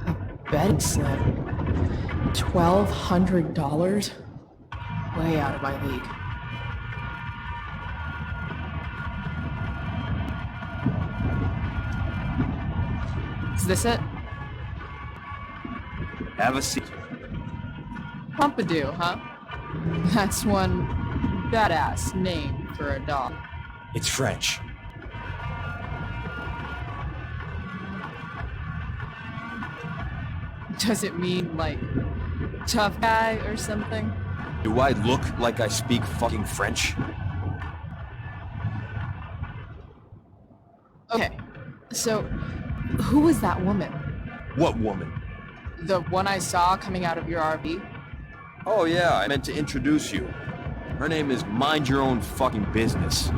A betting slip. $1,200? Way out of my league. Is this it? Have a seat. Pompidou, huh? That's one badass name for a dog. It's French. Does it mean, like, tough guy or something? Do I look like I speak fucking French? Okay, so who was that woman? What woman? The one I saw coming out of your RV? Oh yeah, I meant to introduce you. Her name is Mind Your Own Fucking Business.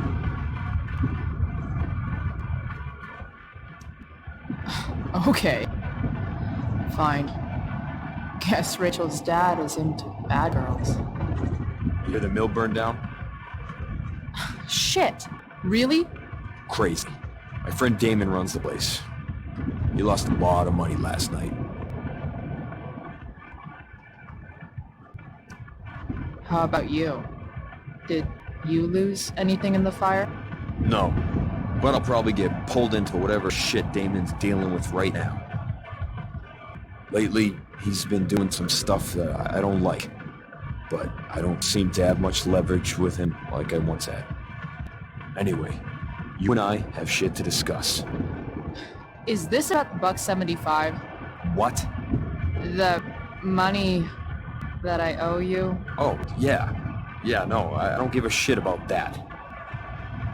Okay. Fine. Guess Rachel's dad is into bad girls. You hear the mill burned down? Shit! Really? Crazy. My friend Damon runs the place. He lost a lot of money last night. How about you? Did you lose anything in the fire? No. But I'll probably get pulled into whatever shit Damon's dealing with right now. Lately, he's been doing some stuff that I don't like. But I don't seem to have much leverage with him like I once had. Anyway, you and I have shit to discuss. Is this about the $175? What? The money that I owe you. Oh, yeah. Yeah, no, I don't give a shit about that.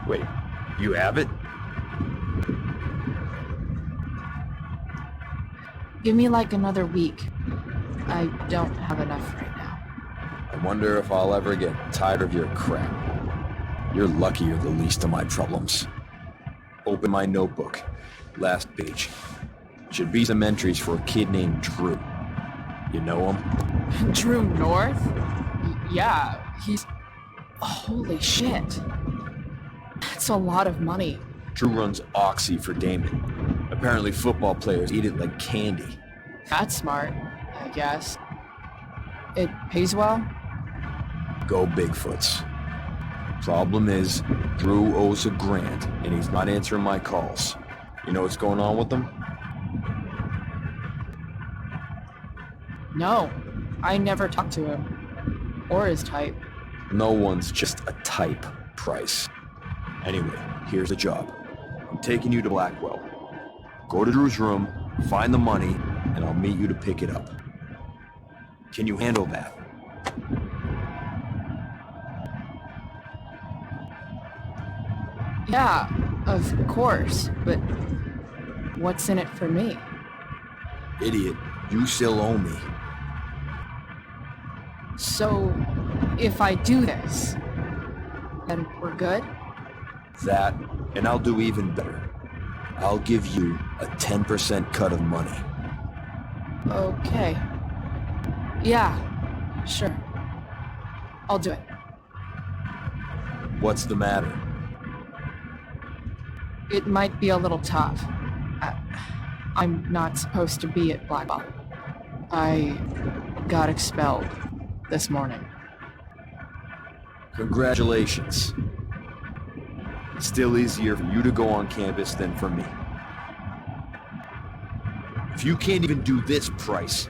Wait, you have it? Give me like another week. I don't have enough right now. I wonder if I'll ever get tired of your crap. You're lucky you're the least of my problems. Open my notebook. Last page. Should be some entries for a kid named Drew. You know him? Drew North? Yeah, he's... Holy shit. That's a lot of money. Drew runs Oxy for Damon. Apparently football players eat it like candy. That's smart, I guess. It pays well? Go Bigfoots. Problem is, Drew owes $1 grand, and he's not answering my calls. You know what's going on with him? No, I never talked to him. Or his type. No one's just a type, Price. Anyway, here's the job. I'm taking you to Blackwell. Go to Drew's room, find the money, and I'll meet you to pick it up. Can you handle that? Yeah, of course, but what's in it for me? Idiot, you still owe me. So, if I do this, then we're good? That, and I'll do even better. I'll give you a 10% cut of money. Okay. Yeah, sure. I'll do it. What's the matter? It might be a little tough. I'm not supposed to be at Blackwell. I got expelled this morning. Congratulations. It's still easier for you to go on campus than for me. If you can't even do this, Price.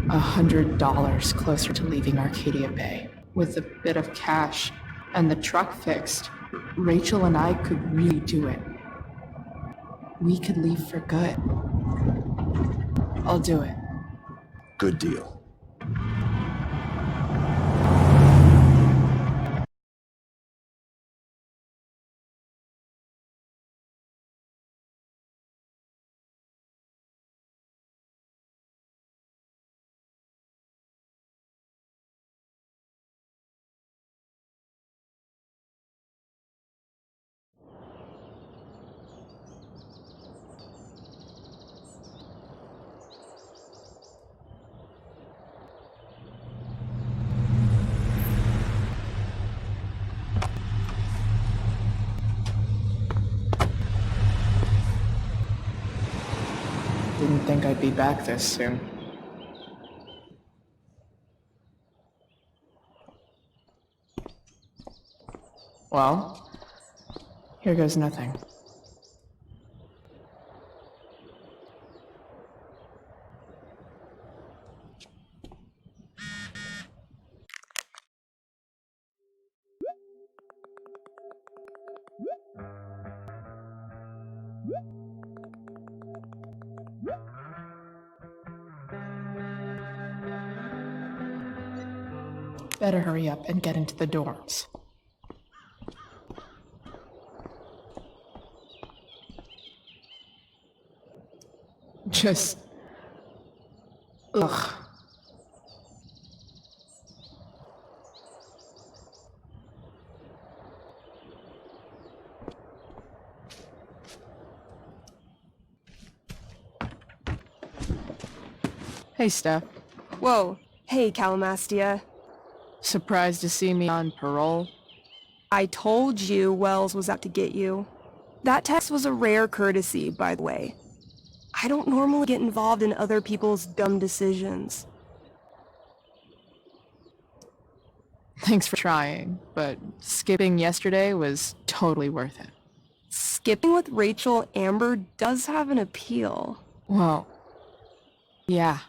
$100 closer to leaving Arcadia Bay. With a bit of cash and the truck fixed, Rachel and I could really do it. We could leave for good. I'll do it. Good deal. Didn't think I'd be back this soon. Well, here goes nothing. Better hurry up and get into the dorms. Just... ugh. Hey, Steph. Whoa. Hey, Calamastia. Surprised to see me on parole? I told you Wells was out to get you. That text was a rare courtesy, by the way. I don't normally get involved in other people's dumb decisions. Thanks for trying, but skipping yesterday was totally worth it. Skipping with Rachel Amber does have an appeal. Well, yeah.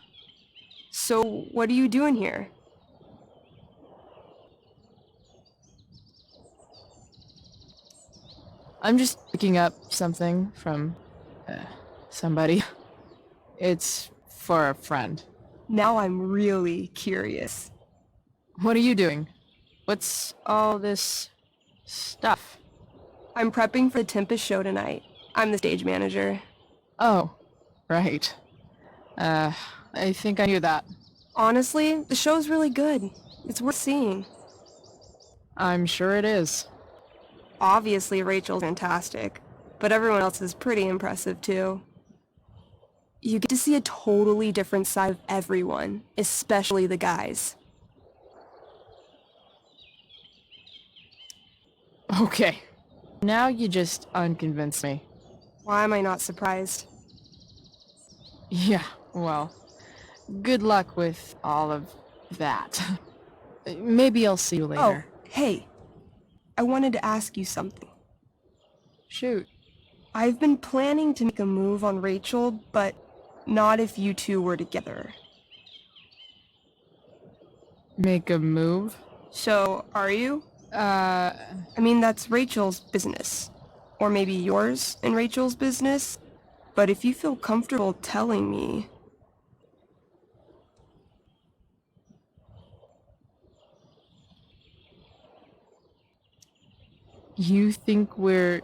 So, what are you doing here? I'm just picking up something from somebody. It's for a friend. Now I'm really curious. What are you doing? What's all this stuff? I'm prepping for the Tempest show tonight. I'm the stage manager. Oh, right. I think I knew that. Honestly, the show's really good. It's worth seeing. I'm sure it is. Obviously, Rachel's fantastic, but everyone else is pretty impressive too. You get to see a totally different side of everyone, especially the guys. Okay. Now you just unconvinced me. Why am I not surprised? Yeah, well, good luck with all of that. Maybe I'll see you later. Oh, hey. I wanted to ask you something. Shoot. I've been planning to make a move on Rachel, but not if you two were together. Make a move? So, are you? I mean, that's Rachel's business. Or maybe yours and Rachel's business. But if you feel comfortable telling me... You think we're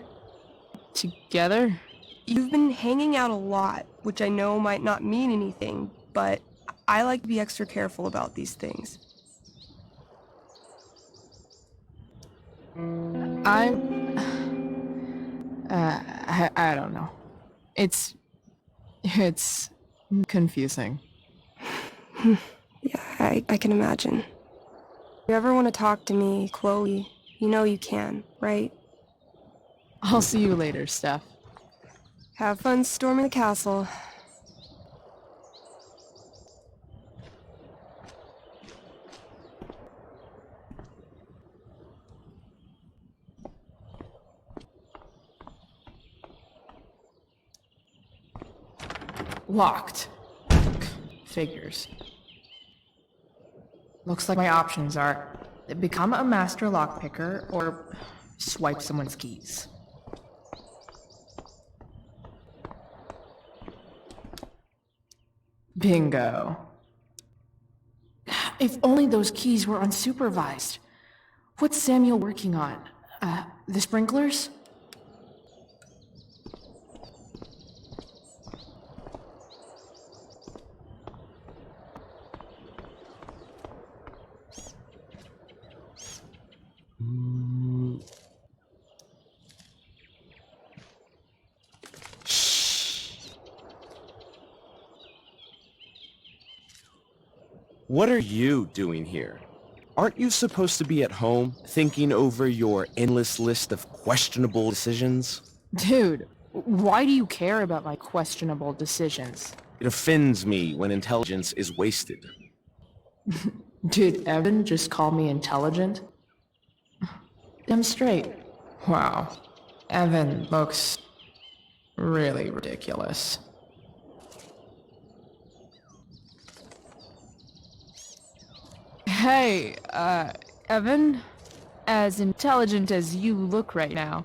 together? You've been hanging out a lot, which I know might not mean anything, but I like to be extra careful about these things. I don't know. It's confusing. Yeah, I can imagine. If you ever want to talk to me, Chloe, you know you can, right? I'll see you later, Steph. Have fun storming the castle. Locked. Figures. Looks like my options are become a master lockpicker or swipe someone's keys. Bingo. If only those keys were unsupervised. What's Samuel working on? The sprinklers? What are you doing here? Aren't you supposed to be at home, thinking over your endless list of questionable decisions? Dude, why do you care about my questionable decisions? It offends me when intelligence is wasted. Did Evan just call me intelligent? Damn straight. Wow. Evan looks really ridiculous. Hey, Evan? As intelligent as you look right now,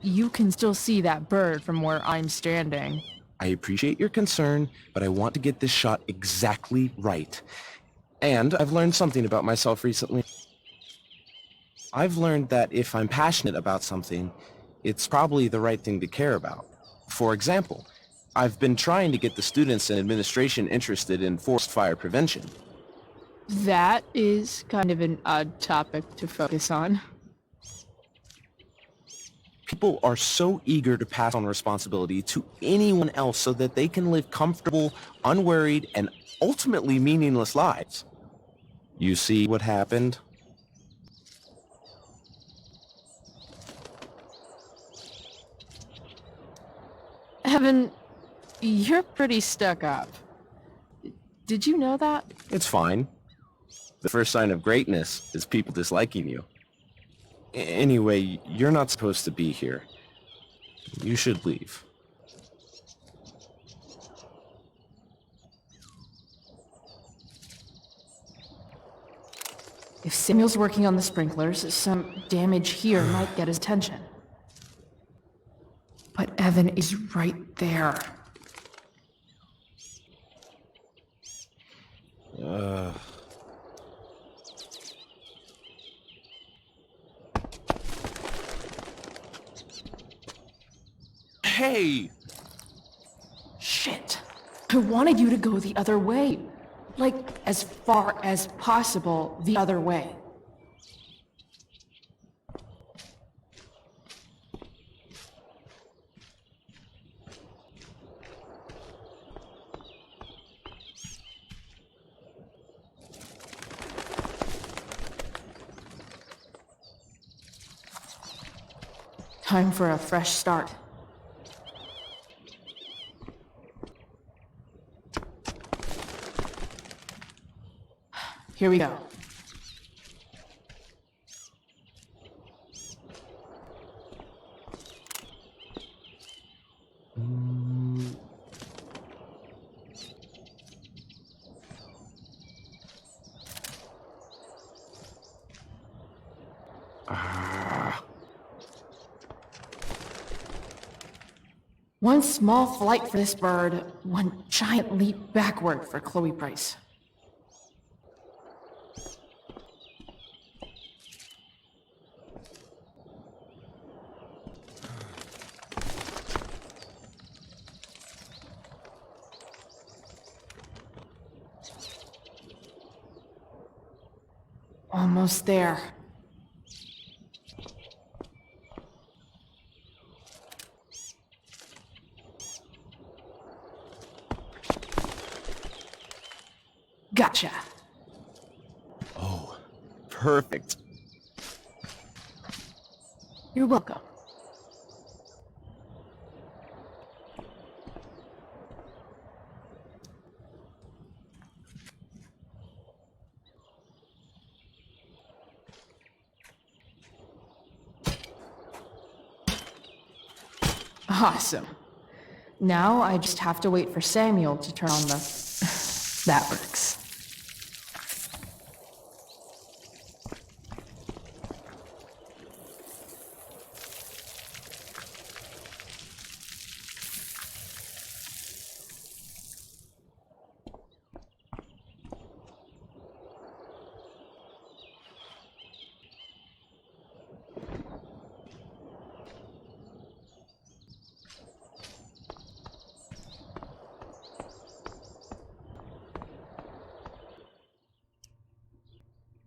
you can still see that bird from where I'm standing. I appreciate your concern, but I want to get this shot exactly right. And I've learned something about myself recently. I've learned that if I'm passionate about something, it's probably the right thing to care about. For example, I've been trying to get the students and administration interested in forest fire prevention. That is kind of an odd topic to focus on. People are so eager to pass on responsibility to anyone else so that they can live comfortable, unworried, and ultimately meaningless lives. You see what happened? Evan, you're pretty stuck up. Did you know that? It's fine. The first sign of greatness is people disliking you. Anyway, you're not supposed to be here. You should leave. If Samuel's working on the sprinklers, some damage here might get his attention. But Evan is right there. Hey! Shit. I wanted you to go the other way. Like, as far as possible the other way. Time for a fresh start. Here we go. One small flight for this bird, one giant leap backward for Chloe Price. Almost there. Gotcha. Oh, perfect. You're welcome. Awesome. Now I just have to wait for Samuel to turn on the... That works.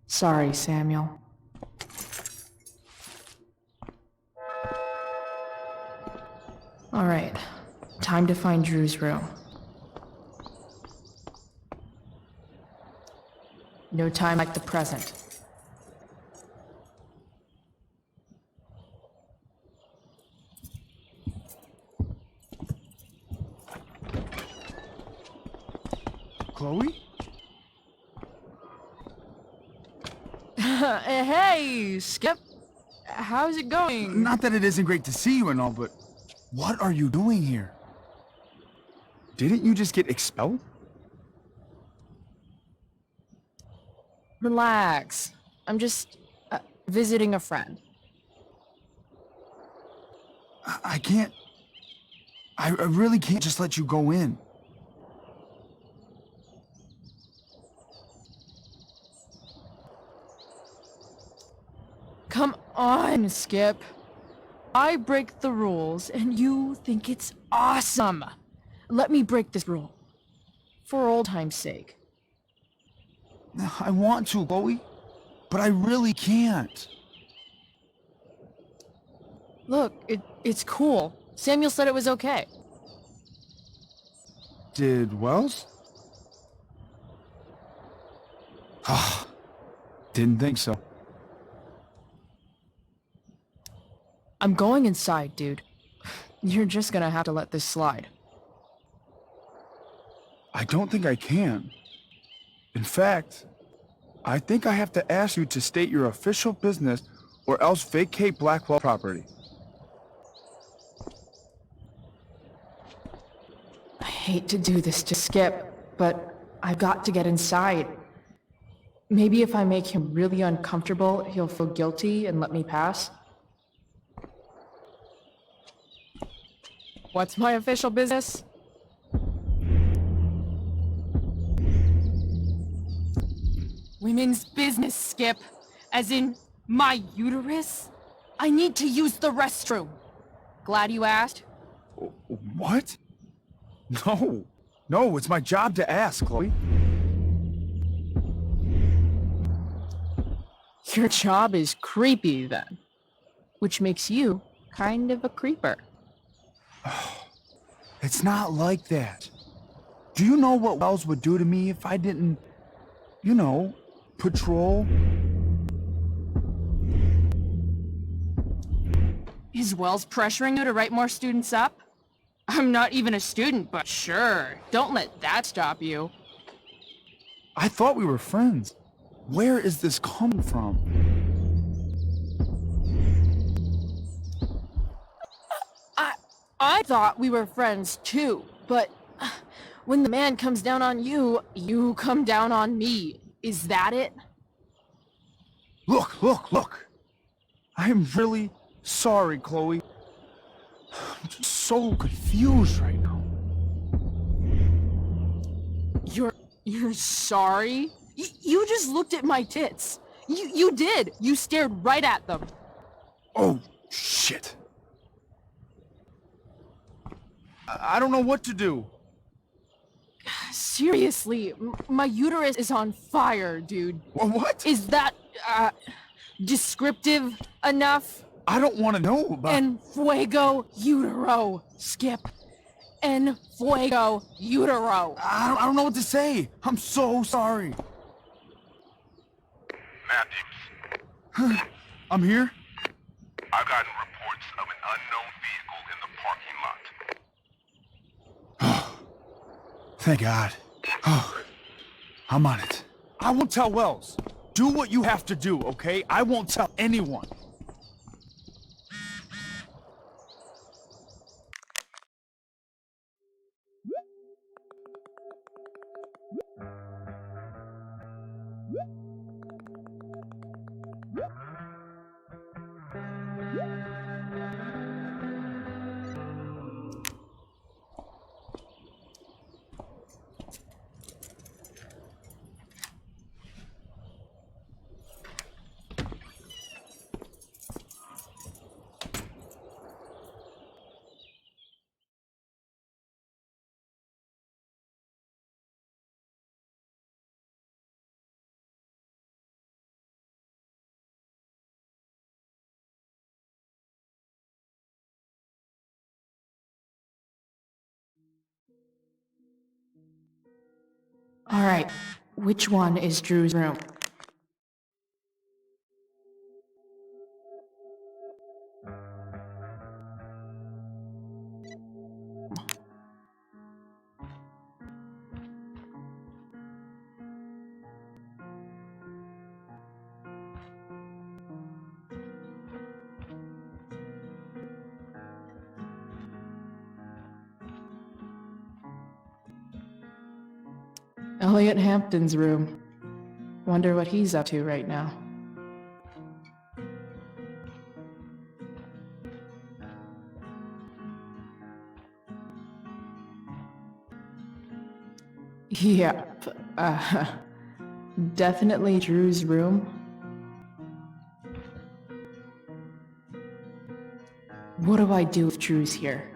Sorry, Samuel. All right, time to find Drew's room. No time like the present. Chloe? Hey, Skip. How's it going? Not that it isn't great to see you and all, but what are you doing here? Didn't you just get expelled? Relax. I'm just visiting a friend. I can't... I really can't just let you go in. Come on, Skip. I break the rules, and you think it's awesome. Let me break this rule. For old time's sake. I want to, Chloe, but I really can't. Look, it's cool. Samuel said it was okay. Did Wells? Didn't think so. I'm going inside, dude. You're just gonna have to let this slide. I don't think I can. In fact, I think I have to ask you to state your official business or else vacate Blackwell property. I hate to do this to Skip, but I've got to get inside. Maybe if I make him really uncomfortable, he'll feel guilty and let me pass. What's my official business? Women's business, Skip. As in, my uterus? I need to use the restroom. Glad you asked. What? No. No, it's my job to ask, Chloe. Your job is creepy then, which makes you kind of a creeper. It's not like that. Do you know what Wells would do to me if I didn't, you know, patrol? Is Wells pressuring you to write more students up? I'm not even a student, but sure. Don't let that stop you. I thought we were friends. Where is this coming from? I thought we were friends too, but when the man comes down on you, you come down on me. Is that it? Look. I am really sorry, Chloe. I'm just so confused right now. You're sorry? You just looked at my tits. You did. You stared right at them. Oh, shit. I don't know what to do. Seriously, my uterus is on fire, dude. What? Is that, descriptive enough? I don't want to know about... En fuego utero, Skip. En fuego utero. I don't know what to say. I'm so sorry. Matthews. I'm here? I've gotten reports of an unknown vehicle in the parking lot. Thank God. I'm on it. I won't tell Wells. Do what you have to do, okay? I won't tell anyone. All right, which one is Drew's room? Elliot Hampton's room. Wonder what he's up to right now. Yep. Definitely Drew's room. What do I do if Drew's here?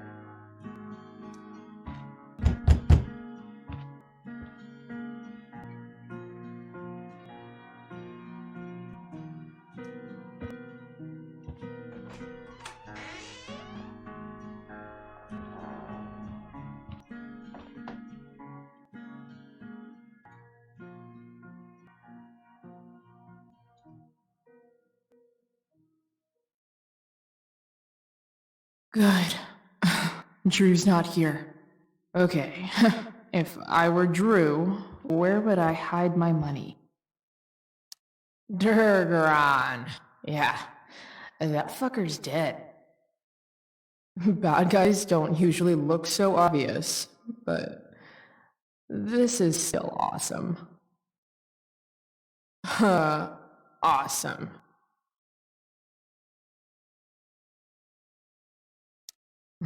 Good. Drew's not here. Okay. If I were Drew, where would I hide my money? Durgaron. Yeah. That fucker's dead. Bad guys don't usually look so obvious, but this is still awesome. Awesome.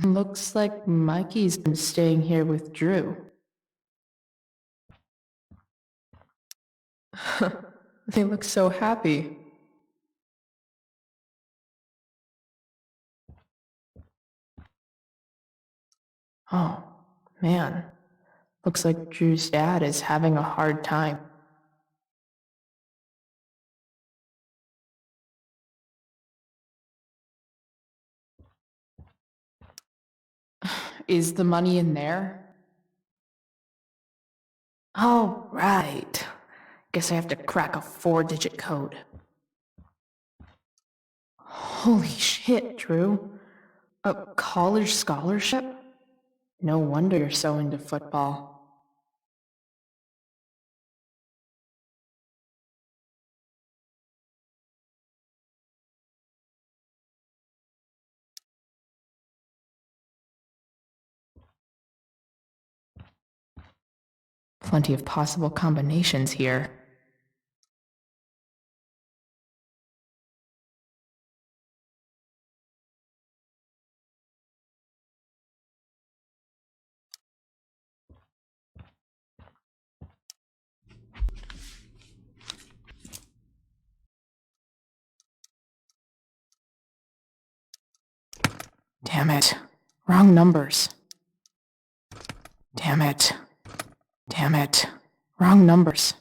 Looks like Mikey's been staying here with Drew. They look so happy. Oh, man. Looks like Drew's dad is having a hard time. Is the money in there? Oh, right. Guess I have to crack a 4-digit code. Holy shit, Drew. A college scholarship? No wonder you're so into football. Plenty of possible combinations here. Damn it. Wrong numbers. Damn it. Damn it. Wrong numbers.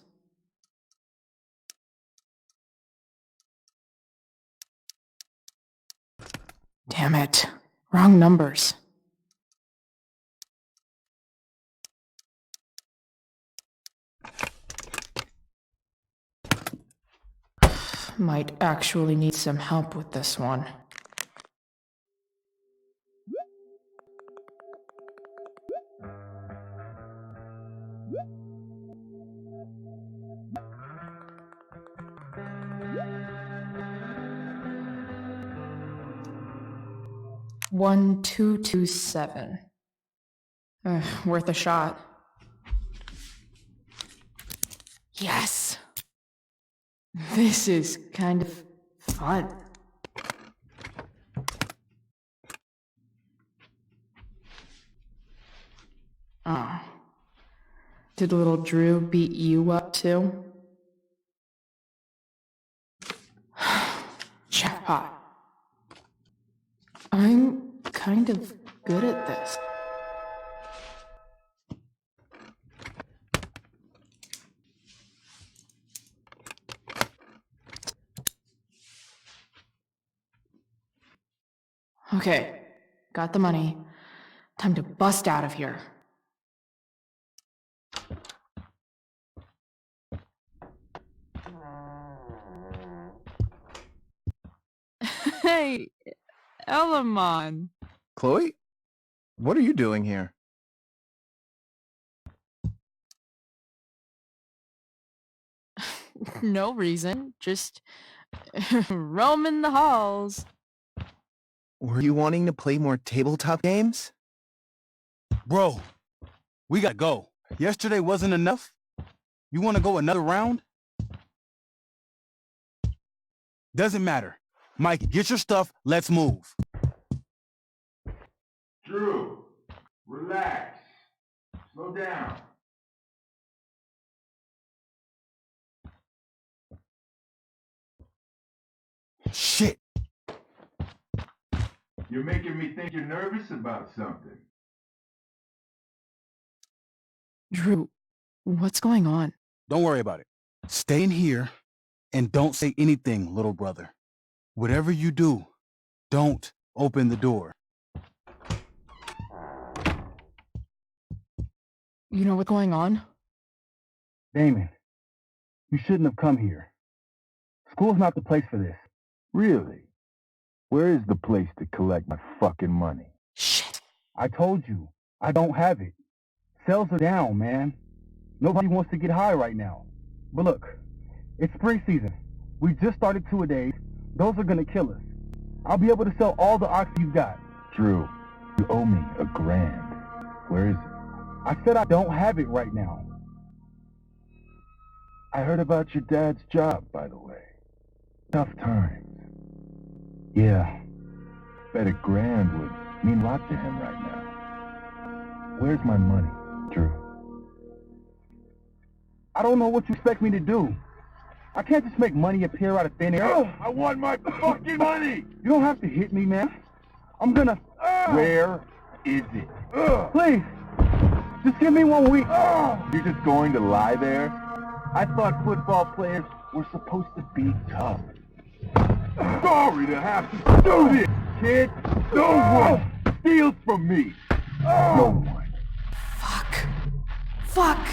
Damn it. Wrong numbers. Might actually need some help with this one. One, 2, 2, 7. Worth a shot. Yes! This is kind of fun. Oh. Did little Drew beat you up too? Jackpot. I'm kind of good at this. Okay, got the money. Time to bust out of here. Hey, Elamon. Chloe? What are you doing here? No reason, just roaming the halls. Were you wanting to play more tabletop games? Bro, we gotta go. Yesterday wasn't enough? You wanna go another round? Doesn't matter. Mike, get your stuff, let's move. Drew, relax. Slow down. Shit. You're making me think you're nervous about something. Drew, what's going on? Don't worry about it. Stay in here and don't say anything, little brother. Whatever you do, don't open the door. You know what's going on? Damon, you shouldn't have come here. School's not the place for this. Really? Where is the place to collect my fucking money? Shit. I told you, I don't have it. Sales are down, man. Nobody wants to get high right now. But look, it's spring season. We just started 2-a-days. Those are gonna kill us. I'll be able to sell all the oxy you've got. Drew, you owe me $1,000. Where is it? I said I don't have it right now. I heard about your dad's job, by the way. Tough times. Yeah, bet $1,000 would mean a lot to him right now. Where's my money, Drew? I don't know what you expect me to do. I can't just make money appear out of thin air. Oh, I want my fucking money! You don't have to hit me, man. I'm gonna... Where is it? Please! Just give me 1 week! You're just going to lie there? I thought football players were supposed to be tough. Sorry to have to do this, kid! No one steals from me! No one. Fuck. Fuck!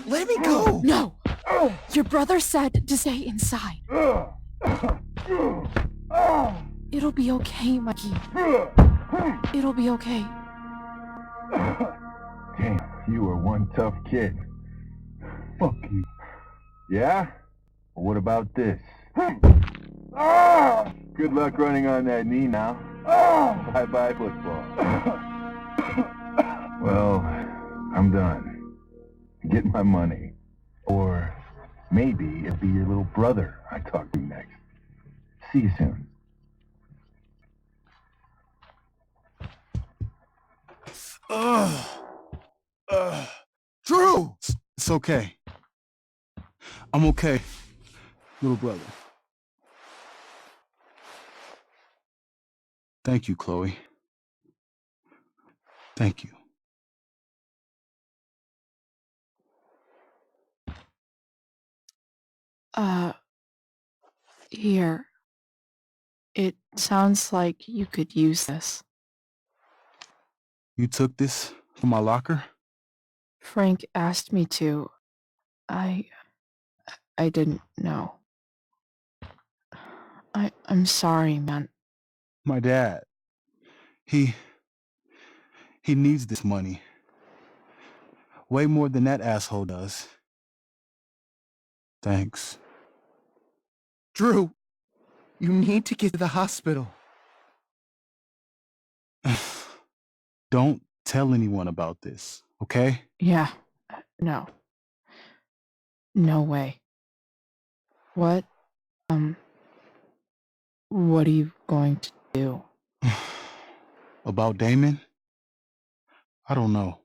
Let me go! No! Your brother said to stay inside. It'll be okay, Mikey. It'll be okay. Damn, you are one tough kid. Fuck you. Yeah? Well, what about this? Good luck running on that knee now. Bye-bye football. Well, I'm done. Get my money. Or maybe it'll be your little brother I talk to next. See you soon. Drew! It's okay. I'm okay, little brother. Thank you, Chloe. Thank you. Here. It sounds like you could use this. You took this from my locker? Frank asked me to. I didn't know. I'm sorry, man. My dad. He needs this money. Way more than that asshole does. Thanks. Drew, you need to get to the hospital. Don't tell anyone about this, okay? Yeah. No. No way. What are you going to do? About Damon? I don't know.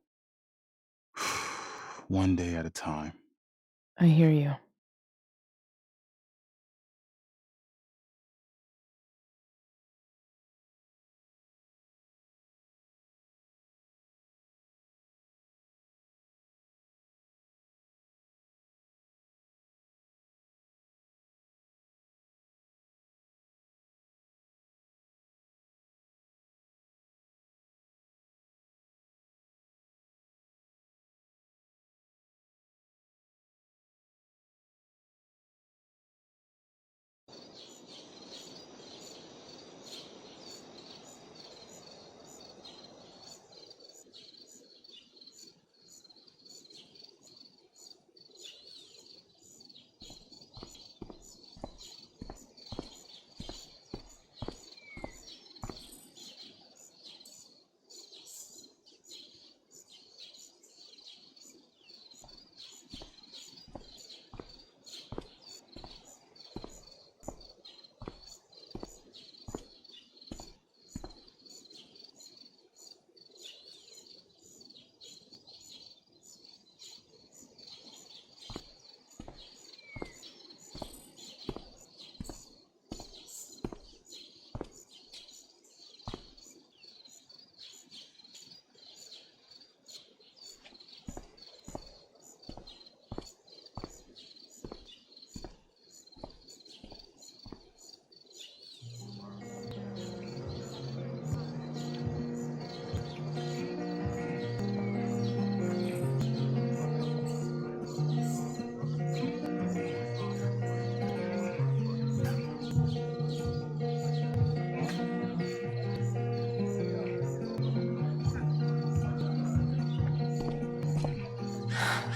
One day at a time. I hear you.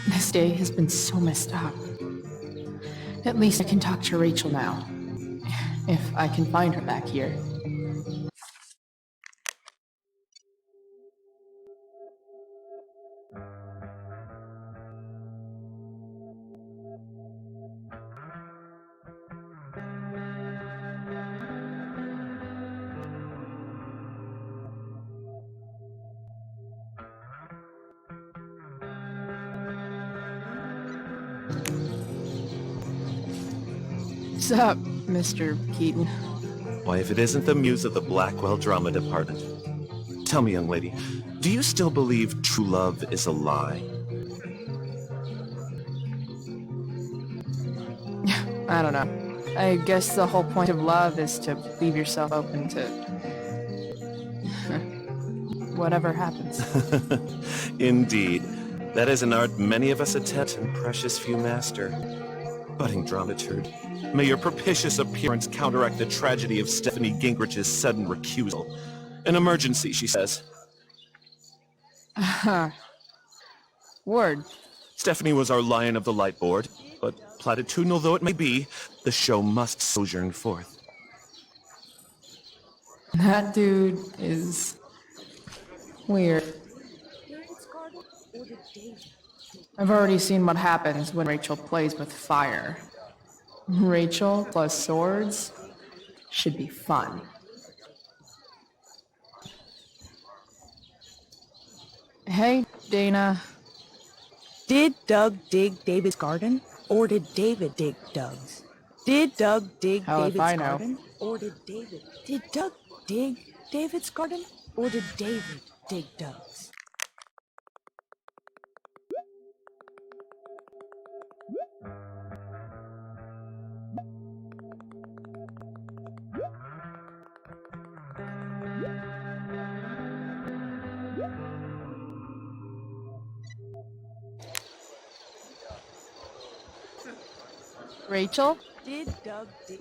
This day has been so messed up. At least I can talk to Rachel now. If I can find her back here. What's up, Mr. Keaton? Why, if it isn't the muse of the Blackwell Drama Department. Tell me, young lady, do you still believe true love is a lie? I don't know. I guess the whole point of love is to leave yourself open to whatever happens. Indeed. That is an art many of us attempt and precious few master. Budding dramaturg, may your propitious appearance counteract the tragedy of Stephanie Gingrich's sudden recusal. An emergency, she says. Word. Stephanie was our lion of the light board, but platitudinal though it may be, the show must sojourn forth. That dude is weird. I've already seen what happens when Rachel plays with fire. Rachel plus swords should be fun. Hey, Dana. Did Doug dig David's garden, or did David dig Doug's? Did Doug dig Hell if David's I know. garden, or did Doug dig David's garden, or did David dig Doug's? Rachel? Did Doug dig...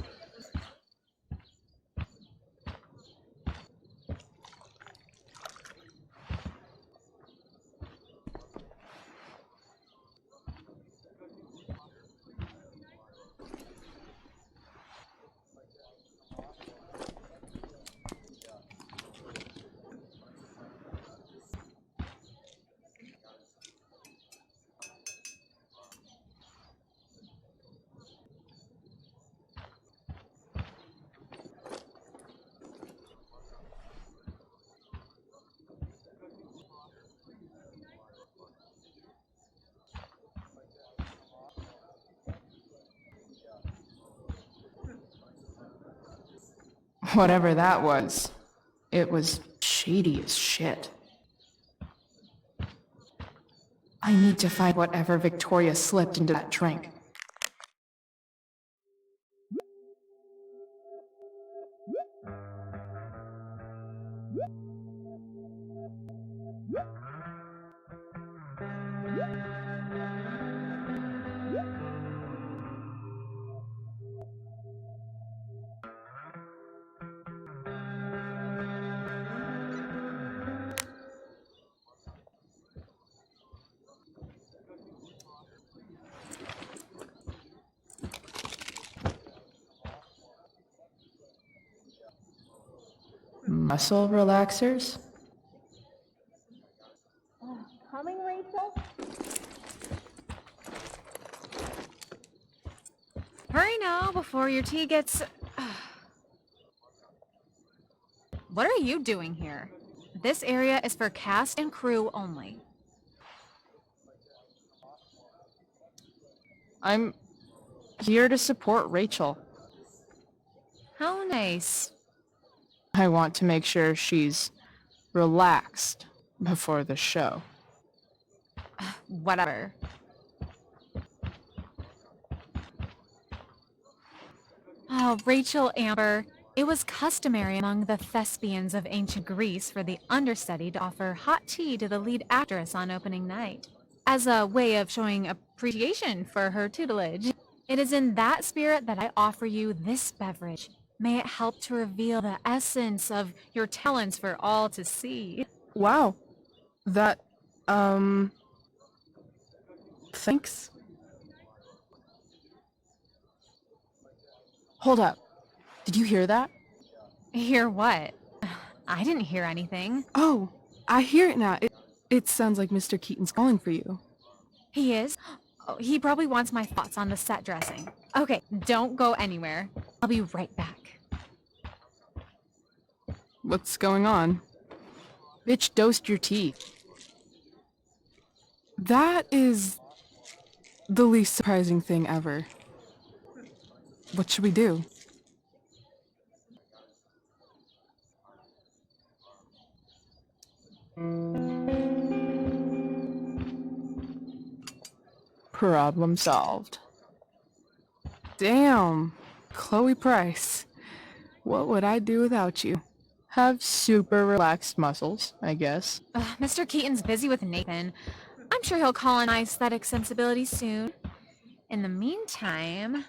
Whatever that was, it was shady as shit. I need to find whatever Victoria slipped into that drink. Muscle relaxers? Coming, Rachel? Hurry now before your tea gets... What are you doing here? This area is for cast and crew only. I'm here to support Rachel. How nice. I want to make sure she's relaxed before the show. Whatever. Oh, Rachel Amber. It was customary among the thespians of ancient Greece for the understudy to offer hot tea to the lead actress on opening night, as a way of showing appreciation for her tutelage. It is in that spirit that I offer you this beverage. May it help to reveal the essence of your talents for all to see. Wow. That, thanks. Hold up. Did you hear that? Hear what? I didn't hear anything. Oh, I hear it now. It sounds like Mr. Keaton's calling for you. He is? Oh, he probably wants my thoughts on the set dressing. Okay, don't go anywhere. I'll be right back. What's going on? Bitch, dosed your tea. That is the least surprising thing ever. What should we do? Problem solved. Damn, Chloe Price. What would I do without you? Have super relaxed muscles, I guess. Mr. Keaton's busy with Nathan. I'm sure he'll call on my aesthetic sensibility soon. In the meantime,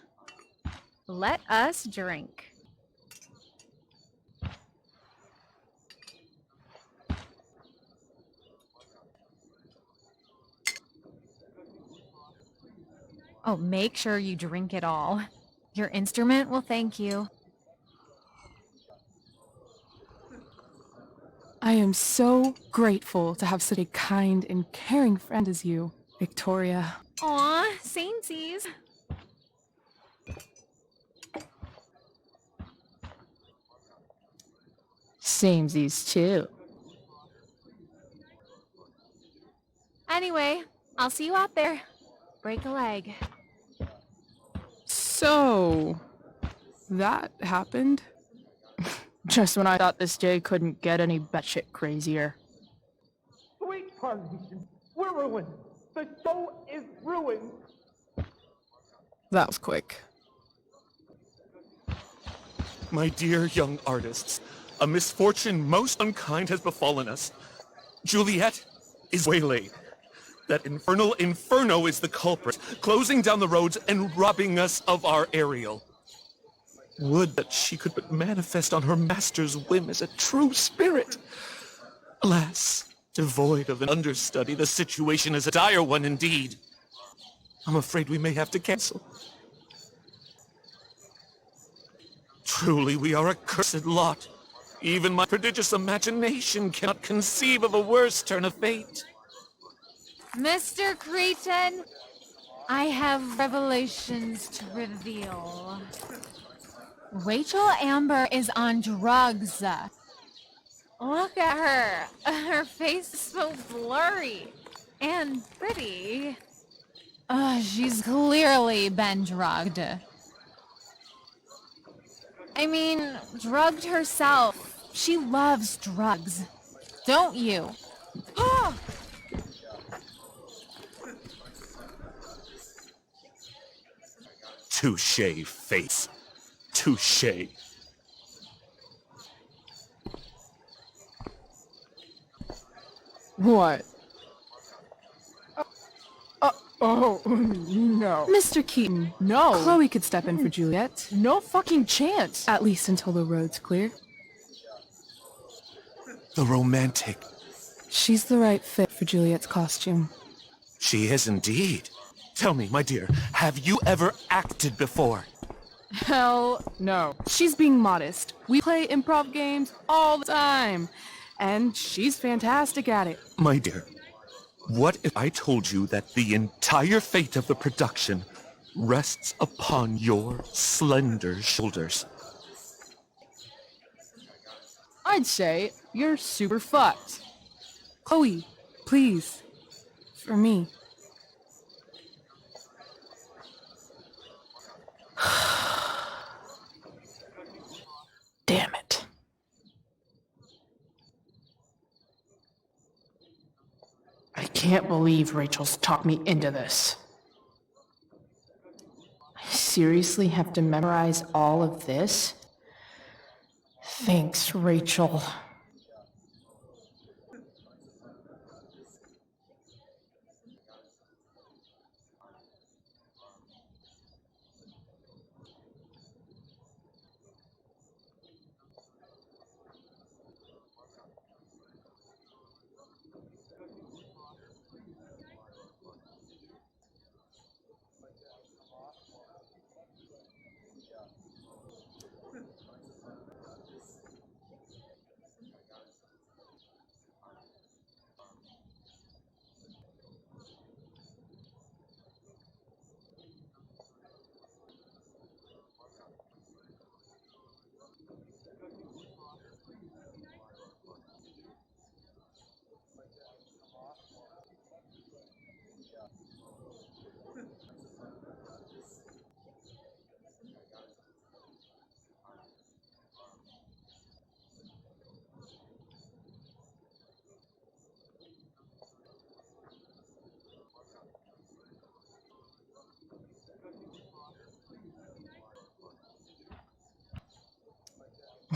let us drink. Oh, make sure you drink it all. Your instrument will thank you. I am so grateful to have such a kind and caring friend as you, Victoria. Aw, samesies. Samesies too. Anyway, I'll see you out there. Break a leg. So, that happened? Just when I thought this day couldn't get any batshit crazier. Sweet Carnation, we're ruined. The show is ruined. That was quick. My dear young artists, a misfortune most unkind has befallen us. Juliet is waylaid. That infernal Inferno is the culprit, closing down the roads and robbing us of our Ariel. Would that she could but manifest on her master's whim as a true spirit. Alas, devoid of an understudy, the situation is a dire one indeed. I'm afraid we may have to cancel. Truly, we are a cursed lot. Even my prodigious imagination cannot conceive of a worse turn of fate. Mr. Creighton, I have revelations to reveal. Rachel Amber is on drugs. Look at her. Her face is so blurry and pretty. She's clearly been drugged. I mean, drugged herself. She loves drugs. Don't you? Touché, face. Touché. What? Oh, no. Mr. Keaton, no. Chloe could step in for Juliet. No fucking chance. At least until the road's clear. The romantic. She's the right fit for Juliet's costume. She is indeed. Tell me, my dear, have you ever acted before? Hell no. She's being modest. We play improv games all the time. And she's fantastic at it. My dear, what if I told you that the entire fate of the production rests upon your slender shoulders? I'd say you're super fucked. Chloe, please. For me. Damn it. I can't believe Rachel's talked me into this. I seriously have to memorize all of this? Thanks, Rachel.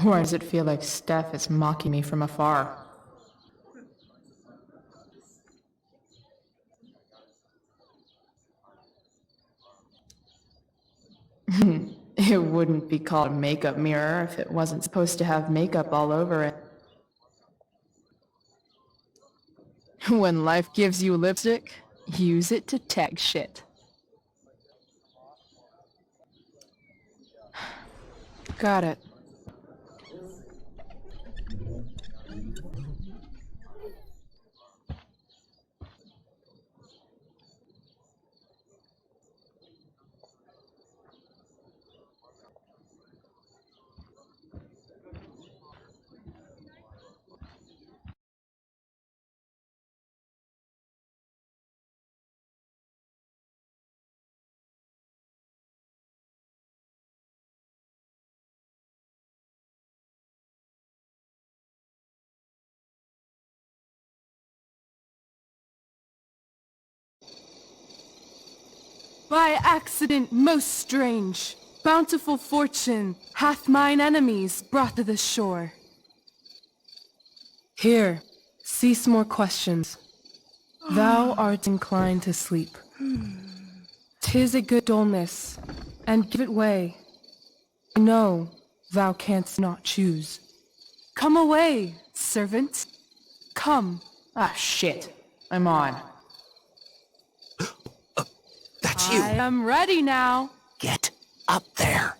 Why does it feel like Steph is mocking me from afar? It wouldn't be called a makeup mirror if it wasn't supposed to have makeup all over it. When life gives you lipstick, use it to tag shit. Got it. By accident most strange, bountiful fortune hath mine enemies brought to the shore. Here, cease more questions. Thou art inclined to sleep. 'Tis a good dullness, and give it way. No, thou canst not choose. Come away, servant. Come. Ah, shit. I'm on. That's you. I am ready now. Get up there.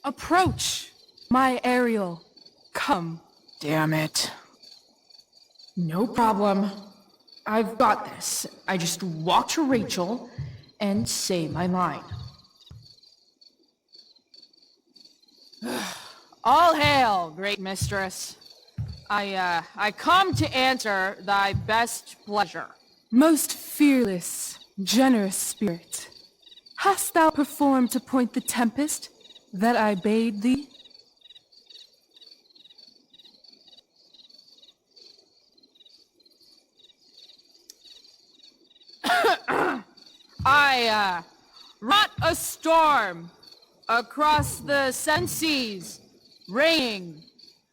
Approach, my Ariel. Come. Damn it. No problem. I've got this. I just walk to Rachel and say my line. All hail, great mistress. I come to answer thy best pleasure. Most fearless, generous spirit, hast thou performed to point the tempest that I bade thee? I wrought a storm across the seven seas, raining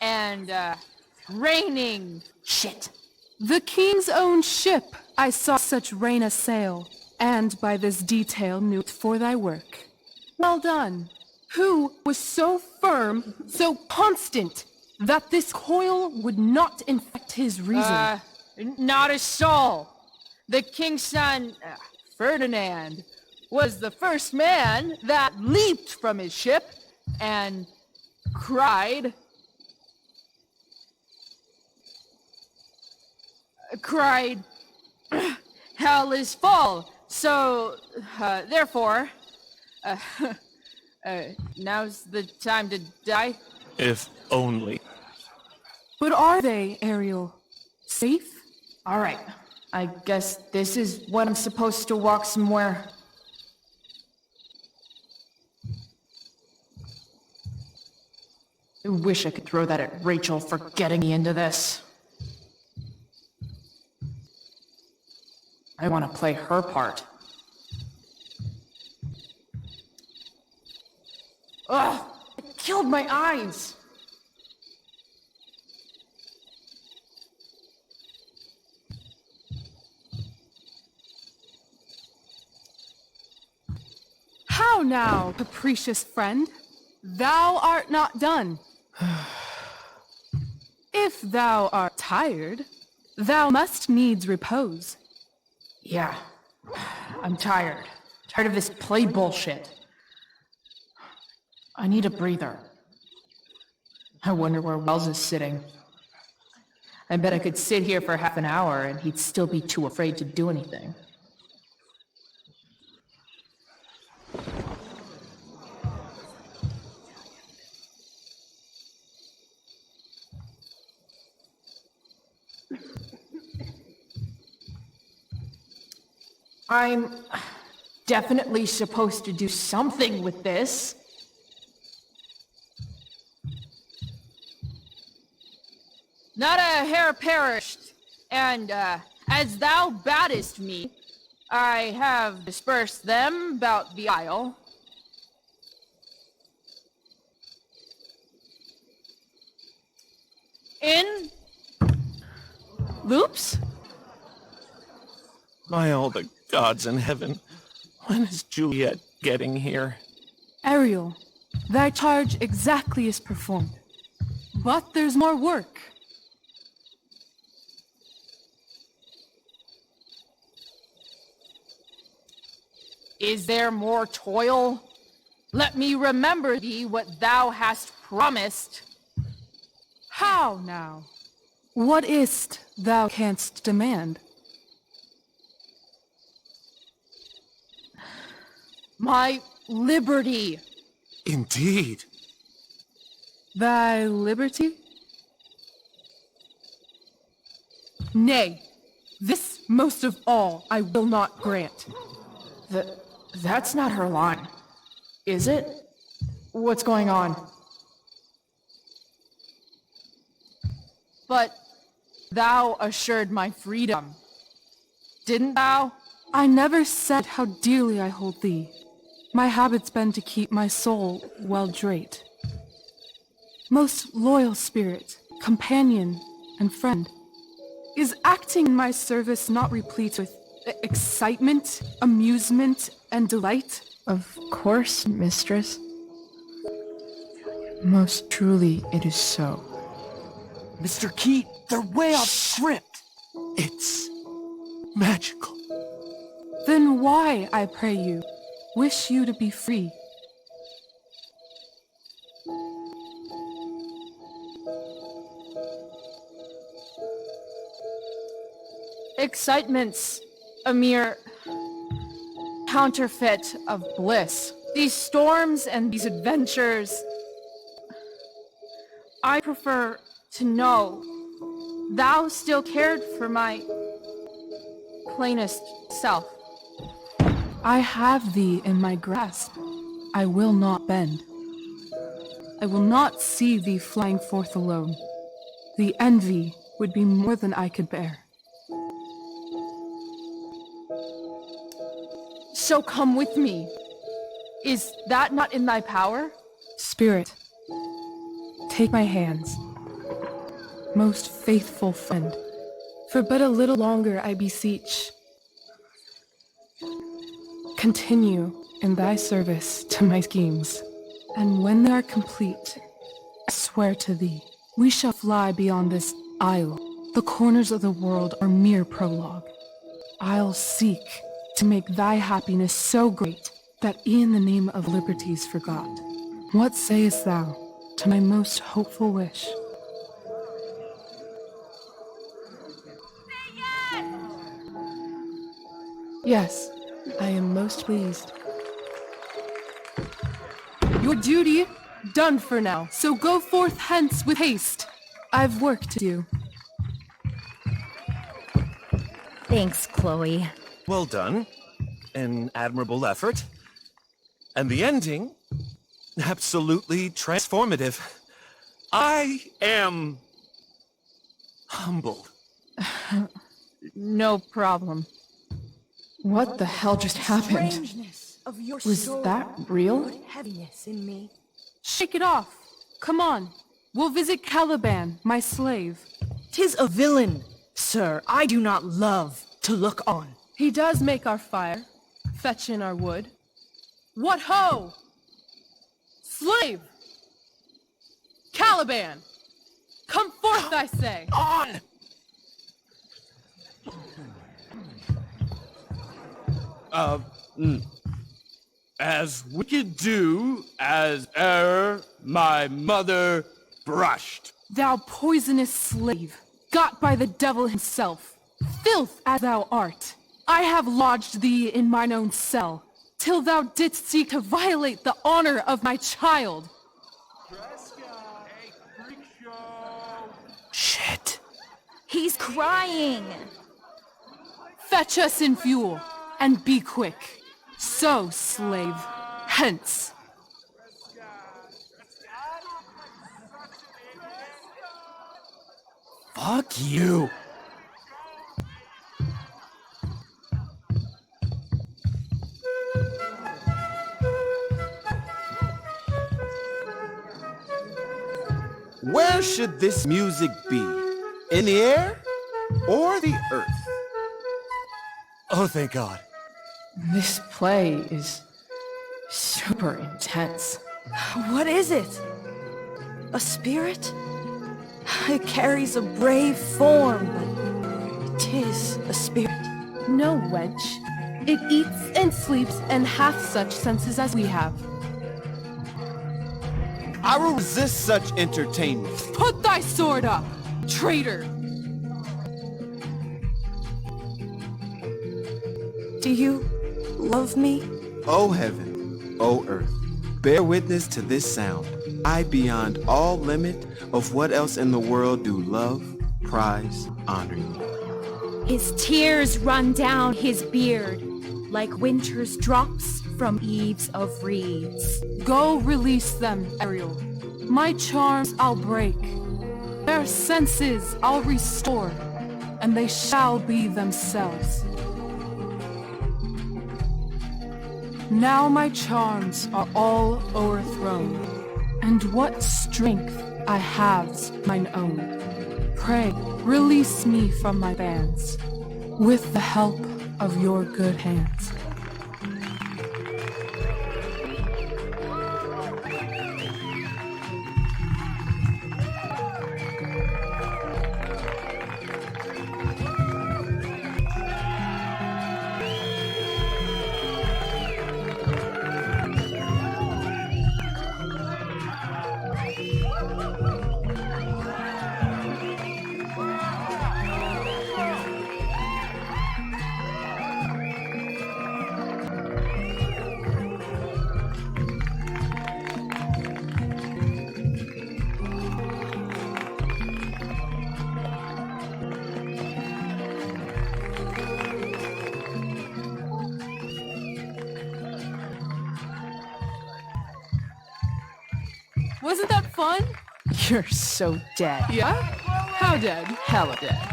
and raining shit. The king's own ship I saw such rain assail, and by this detail knew it for thy work. Well done. Who was so firm, so constant, that this coil would not infect his reason? Not a soul. The king's son, Ferdinand, was the first man that leaped from his ship and cried, hell is full, so, therefore, now's the time to die? If only. But are they, Ariel? Safe? All right. I guess this is what I'm supposed to walk somewhere. I wish I could throw that at Rachel for getting me into this. I want to play her part. Ugh! It killed my eyes! How now, capricious friend? Thou art not done. If thou art tired, thou must needs repose. Yeah, I'm tired. Tired of this play bullshit. I need a breather. I wonder where Wells is sitting. I bet I could sit here for half an hour and he'd still be too afraid to do anything. I'm definitely supposed to do something with this. Not a hair perished, and as thou baddest me, I have dispersed them about the isle. In loops? By all the gods in heaven, when is Juliet getting here? Ariel, thy charge exactly is performed. But there's more work. Is there more toil? Let me remember thee what thou hast promised. How now? What is't thou canst demand? My liberty. Indeed. Thy liberty? Nay, this most of all I will not grant. That's not her line. Is it? What's going on? But thou assured my freedom, didn't thou? I never said how dearly I hold thee. My habit's been to keep my soul well draped. Most loyal spirit, companion, and friend. Is acting in my service not replete with excitement, amusement, and delight? Of course, mistress. Most truly it is so. Mr. Keat, they're way off script. It's magical. Then why, I pray you, wish you to be free? Excitement's a mere counterfeit of bliss. These storms and these adventures, I prefer to know thou still cared for my plainest self. I have thee in my grasp. I will not bend. I will not see thee flying forth alone. The envy would be more than I could bear. So come with me. Is that not in thy power? Spirit, take my hands. Most faithful friend, for but a little longer I beseech. Continue in thy service to my schemes, and when they are complete, I swear to thee, we shall fly beyond this isle. The corners of the world are mere prologue. I'll seek to make thy happiness so great that e'en the name of liberty's forgot. What sayest thou to my most hopeful wish? Yes, I am most pleased. Your duty done for now, so go forth hence with haste. I've work to do. Thanks, Chloe. Well done. An admirable effort. And the ending, absolutely transformative. I am humbled. No problem. What the hell just happened? Strangeness of your Was soul that real? put heaviness in me. Shake it off. Come on. We'll visit Caliban, my slave. 'Tis a villain, sir. I do not love to look on. He does make our fire, fetch in our wood. What ho! Slave! Caliban! Come forth, I say! On! As wicked do as e'er my mother brushed. Thou poisonous slave, got by the devil himself, filth as thou art, I have lodged thee in mine own cell, till thou didst seek to violate the honor of my child. Shit. He's crying. Fetch us in fuel, and be quick. So, slave, hence. Fuck you. Where should this music be? In the air or the earth? Oh, thank God. This play is super intense. What is it? A spirit? It carries a brave form, but it is a spirit. No, wench. It eats and sleeps and hath such senses as we have. I will resist such entertainment. Put thy sword up, traitor! Do you love me? O heaven, O earth, bear witness to this sound. I beyond all limit of what else in the world do love, prize, honor you. His tears run down his beard like winter's drops from eaves of reeds. Go release them, Ariel. My charms I'll break. Their senses I'll restore, and they shall be themselves. Now my charms are all o'erthrown, and what strength I have's mine own. Pray, release me from my bands, with the help of your good hands. Wasn't that fun? You're so dead. Yeah? How dead? Hella dead.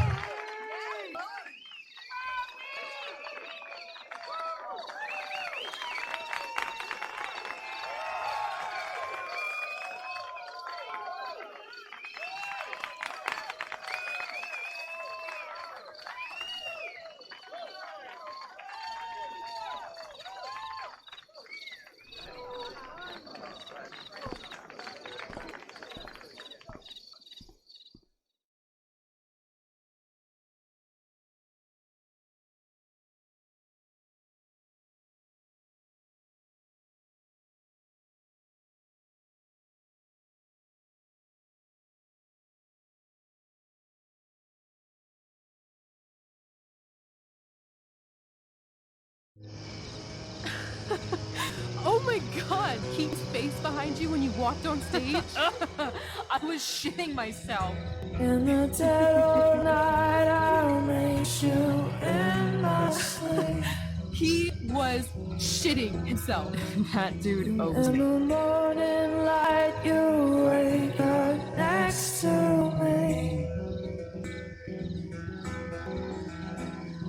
Oh my god, Keith's face behind you when you walked on stage? I was shitting myself. In the dead of night, I'll make you in my sleep. He was shitting himself. That dude owes In me. the morning light, you wake up next to me.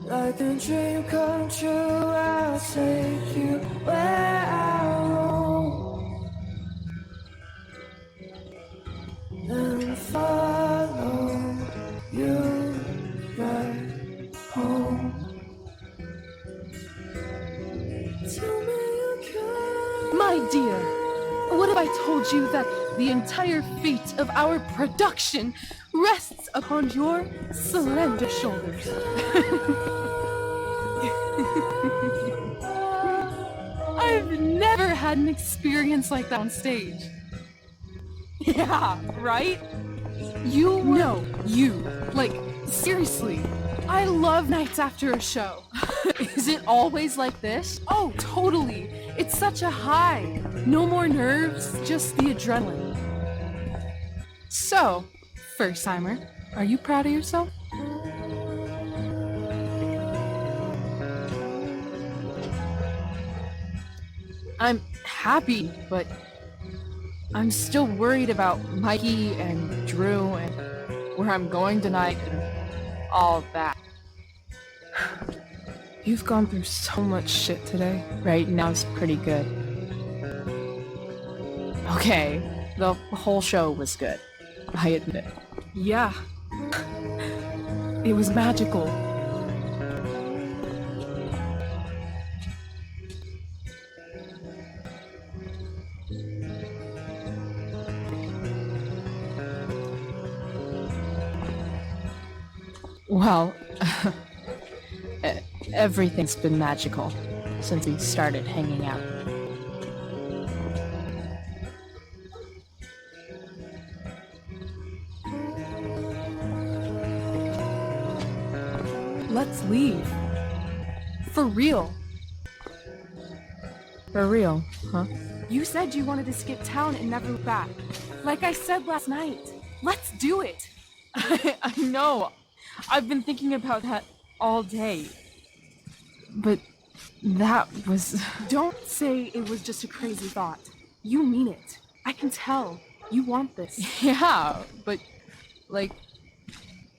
Like a dream come true, I'll take you where I roam and follow you right home. Tell me you can. My dear, what if I told you that the entire fate of our production rests upon your slender shoulders? I've never had an experience like that on stage. Yeah, right? You were... No, you. Like, seriously. I love nights after a show. Is it always like this? Oh, totally. It's such a high. No more nerves, just the adrenaline. So, first-timer, are you proud of yourself? I'm happy, but I'm still worried about Mikey and Drew and where I'm going tonight and all of that. You've gone through so much shit today. Right now it's pretty good. Okay, the whole show was good. I admit. Yeah. It was magical. Well, everything's been magical since we started hanging out. Let's leave. For real. For real, huh? You said you wanted to skip town and never look back. Like I said last night. Let's do it. I know. I've been thinking about that all day. But that was... Don't say it was just a crazy thought. You mean it. I can tell. You want this. Yeah, but, like,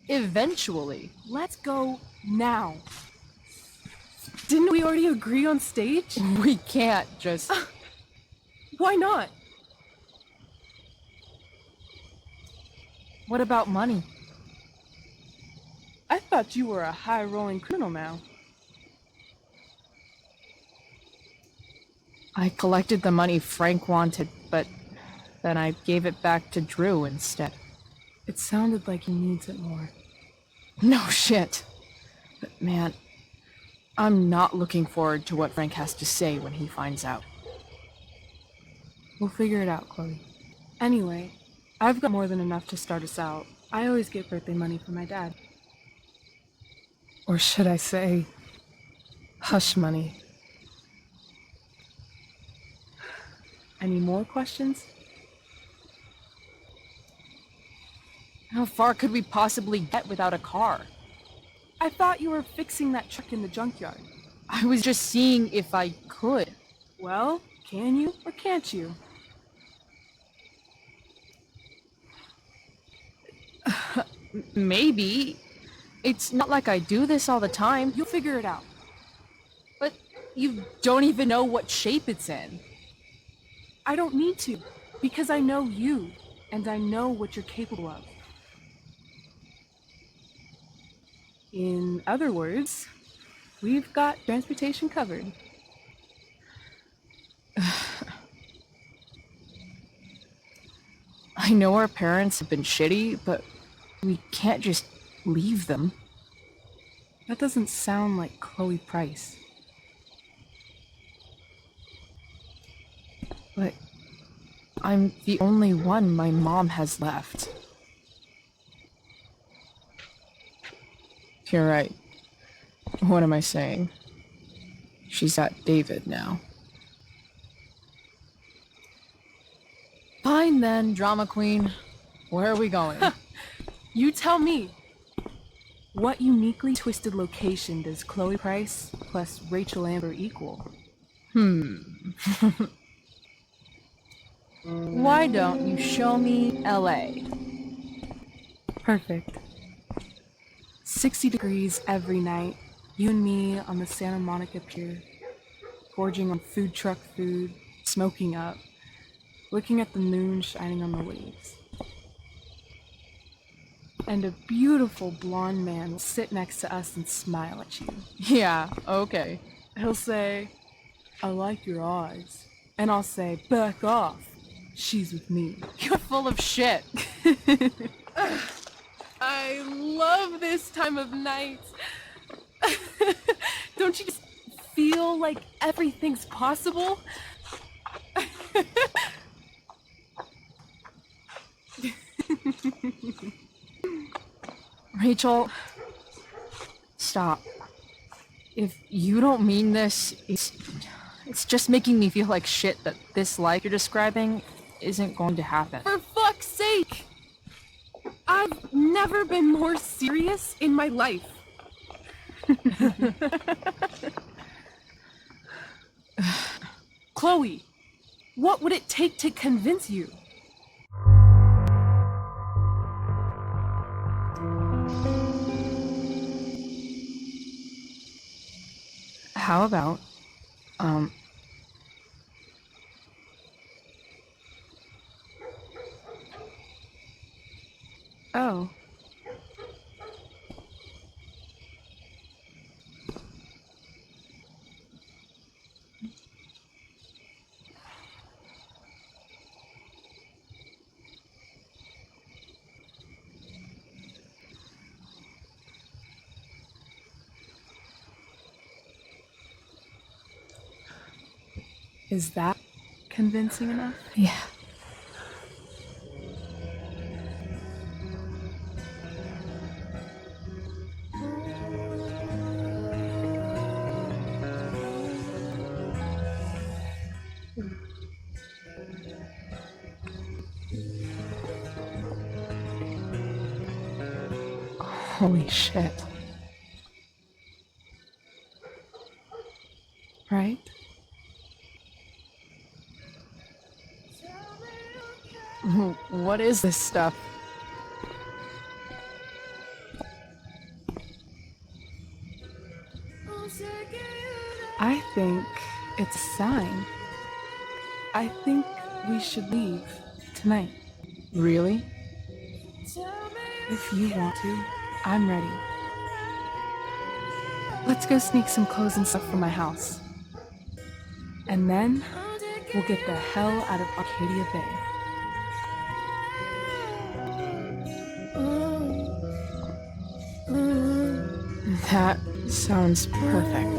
eventually. Let's go now. Didn't we already agree on stage? We can't just... Why not? What about money? I thought you were a high-rolling criminal now. I collected the money Frank wanted, but then I gave it back to Drew instead. It sounded like he needs it more. No shit. But man, I'm not looking forward to what Frank has to say when he finds out. We'll figure it out, Chloe. Anyway, I've got more than enough to start us out. I always get birthday money from my dad. Or should I say, hush money. Any more questions? How far could we possibly get without a car? I thought you were fixing that truck in the junkyard. I was just seeing if I could. Well, can you or can't you? Maybe. It's not like I do this all the time. You'll figure it out. But you don't even know what shape it's in. I don't need to, because I know you, and I know what you're capable of. In other words, we've got transportation covered. I know our parents have been shitty, but we can't just leave them. That doesn't sound like Chloe Price. But I'm the only one my mom has left. You're right. What am I saying? She's got David now. Fine then, drama queen. Where are we going? You tell me. What uniquely twisted location does Chloe Price plus Rachel Amber equal? Why don't you show me LA? Perfect. 60 degrees every night. You and me on the Santa Monica Pier, gorging on food truck food, smoking up, looking at the moon shining on the waves. And a beautiful blonde man will sit next to us and smile at you. Yeah, okay. He'll say, I like your eyes. And I'll say, back off. She's with me. You're full of shit. I love this time of night. Don't you just feel like everything's possible? Rachel, stop. If you don't mean this, it's just making me feel like shit that this life you're describing isn't going to happen. For fuck's sake! I've never been more serious in my life. Chloe, what would it take to convince you? How about, Oh. Is that convincing enough? Yeah. Holy shit. Right? What is this stuff? I think it's a sign. I think we should leave tonight. Really? If you want to, I'm ready. Let's go sneak some clothes and stuff from my house. And then we'll get the hell out of Arcadia Bay. That sounds perfect.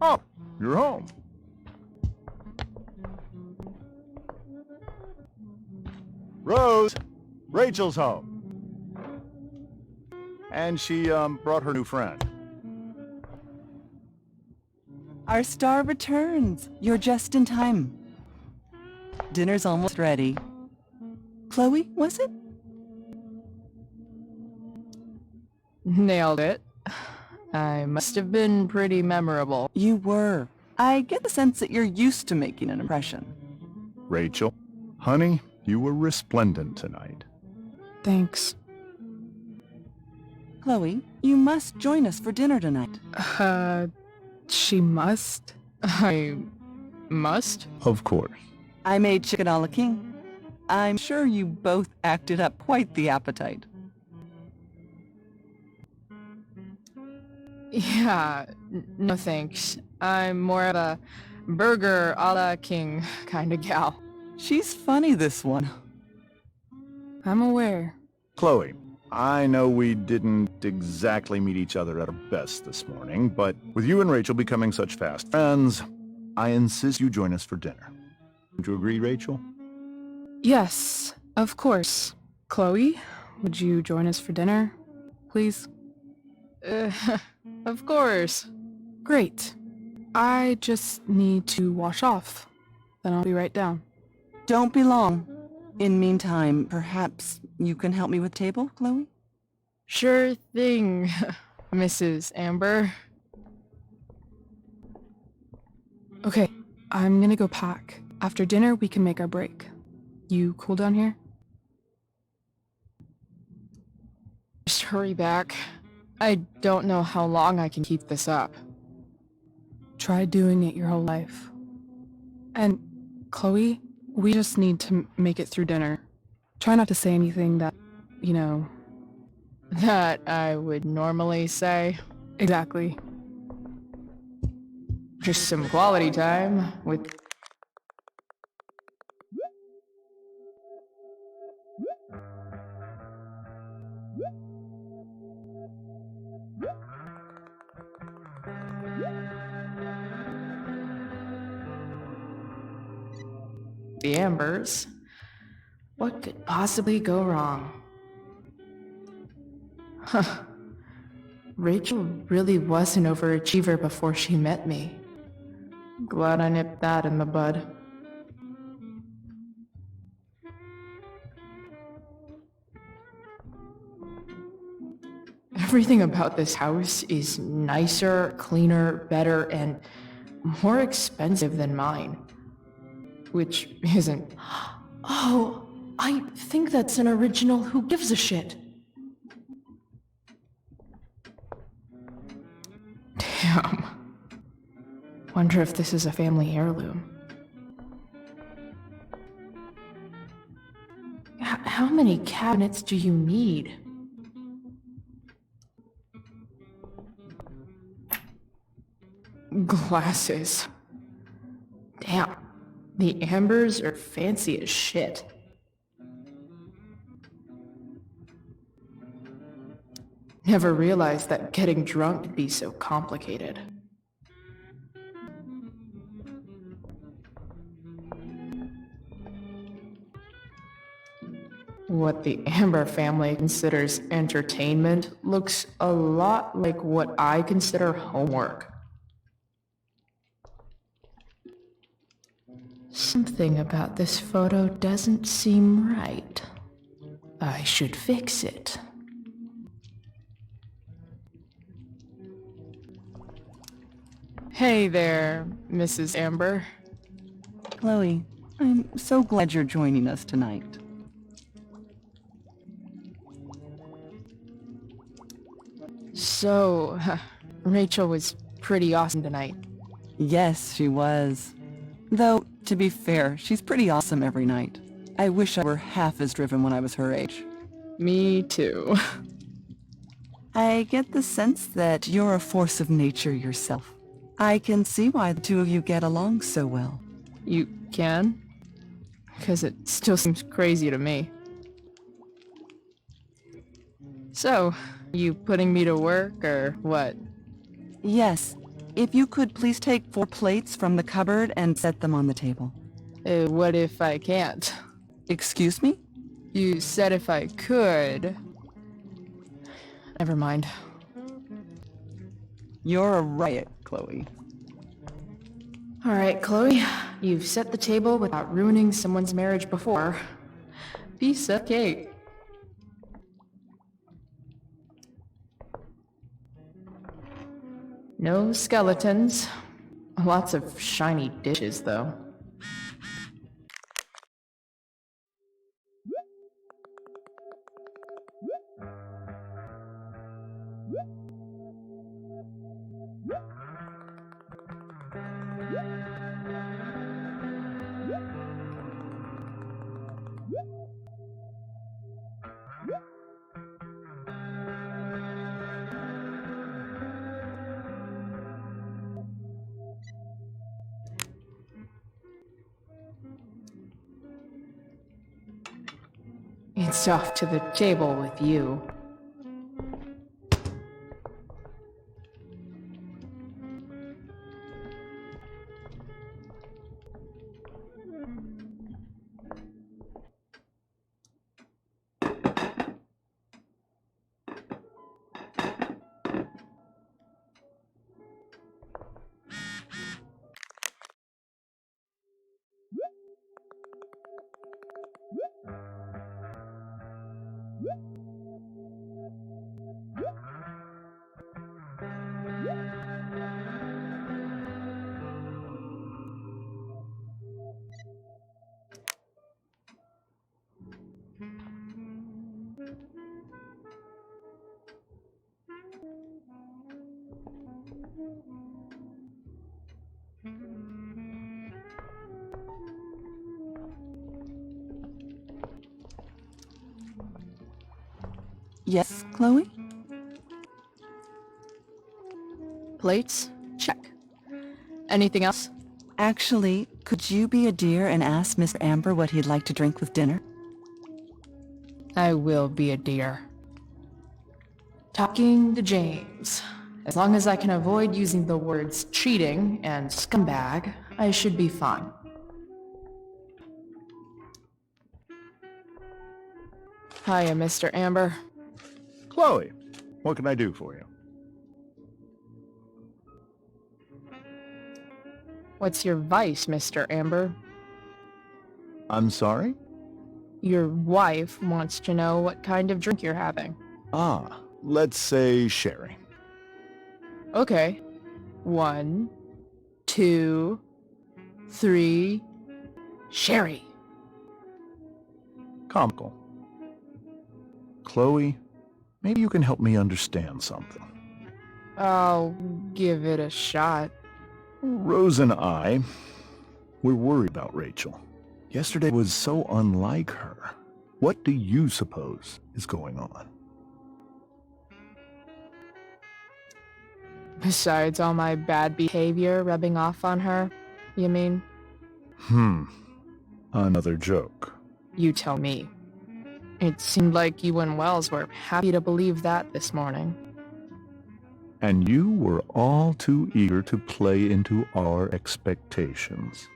Oh, you're home. Rose, Rachel's home. And she, brought her new friend. Our star returns. You're just in time. Dinner's almost ready. Chloe, was it? Nailed it. I must have been pretty memorable. You were. I get the sense that you're used to making an impression. Rachel, honey, you were resplendent tonight. Thanks. Chloe, you must join us for dinner tonight. She must? I must? Of course. I made chicken a la king. I'm sure you both acted up quite the appetite. Yeah, no thanks. I'm more of a burger a la king kind of gal. She's funny, this one. I'm aware. Chloe, I know we didn't exactly meet each other at our best this morning, but with you and Rachel becoming such fast friends, I insist you join us for dinner. Would you agree, Rachel? Yes, of course. Chloe, would you join us for dinner, please? Of course. Great. I just need to wash off. Then I'll be right down. Don't be long. In meantime, perhaps you can help me with table, Chloe? Sure thing, Mrs. Amber. Okay, I'm gonna go pack. After dinner, we can make our break. You cool down here? Just hurry back. I don't know how long I can keep this up. Try doing it your whole life. And, Chloe, we just need to make it through dinner. Try not to say anything that, you know... That I would normally say. Exactly. Just some quality time with... the Ambers. What could possibly go wrong? Huh. Rachel really was an overachiever before she met me. Glad I nipped that in the bud. Everything about this house is nicer, cleaner, better, and more expensive than mine. Which isn't... Oh, I think that's an original Who Gives a Shit. Damn. Wonder if this is a family heirloom. How many cabinets do you need? Glasses. Damn. The Ambers are fancy as shit. Never realized that getting drunk could be so complicated. What the Amber family considers entertainment looks a lot like what I consider homework. Something about this photo doesn't seem right. I should fix it. Hey there, Mrs. Amber. Chloe, I'm so glad you're joining us tonight. So, Rachel was pretty awesome tonight. Yes, she was. Though, to be fair, she's pretty awesome every night. I wish I were half as driven when I was her age. Me too. I get the sense that you're a force of nature yourself. I can see why the two of you get along so well. You can? Because it still seems crazy to me. So, you putting me to work, or what? Yes. If you could please take 4 plates from the cupboard and set them on the table. What if I can't? Excuse me? You said if I could. Never mind. You're a riot, Chloe. Alright, Chloe. You've set the table without ruining someone's marriage before. Piece of cake. No skeletons. Lots of shiny dishes, though. It's off to the table with you. Yes, Chloe? Plates? Check. Anything else? Actually, could you be a dear and ask Mr. Amber what he'd like to drink with dinner? I will be a dear. Talking to James. As long as I can avoid using the words cheating and scumbag, I should be fine. Hiya, Mr. Amber. Chloe, what can I do for you? What's your vice, Mr. Amber? I'm sorry? Your wife wants to know what kind of drink you're having. Ah, let's say sherry. Okay. 1, 2, 3... Sherry! Comical. Chloe, maybe you can help me understand something. I'll give it a shot. Rose and I, we're worried about Rachel. Yesterday was so unlike her. What do you suppose is going on? Besides all my bad behavior rubbing off on her, you mean? Another joke. You tell me. It seemed like you and Wells were happy to believe that this morning. And you were all too eager to play into our expectations.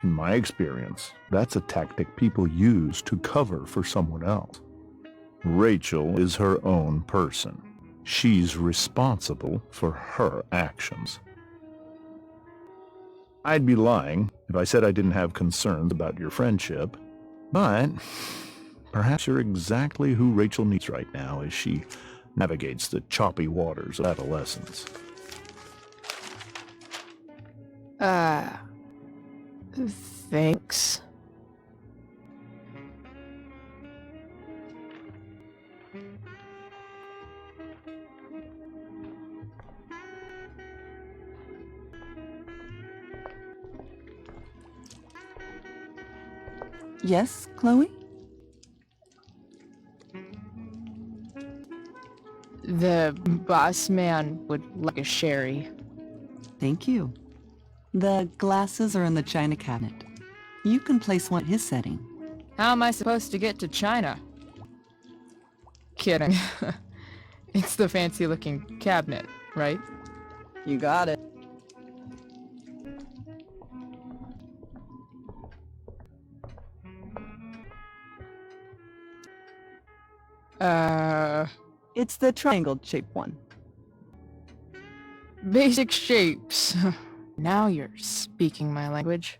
In my experience, that's a tactic people use to cover for someone else. Rachel is her own person. She's responsible for her actions. I'd be lying if I said I didn't have concerns about your friendship, but perhaps you're exactly who Rachel needs right now as she navigates the choppy waters of adolescence. Thanks. Yes, Chloe? The boss man would like a sherry. Thank you. The glasses are in the china cabinet. You can place one in his setting. How am I supposed to get to China? Kidding. It's the fancy-looking cabinet, right? You got it. It's the triangle-shaped one. Basic shapes. Now you're speaking my language.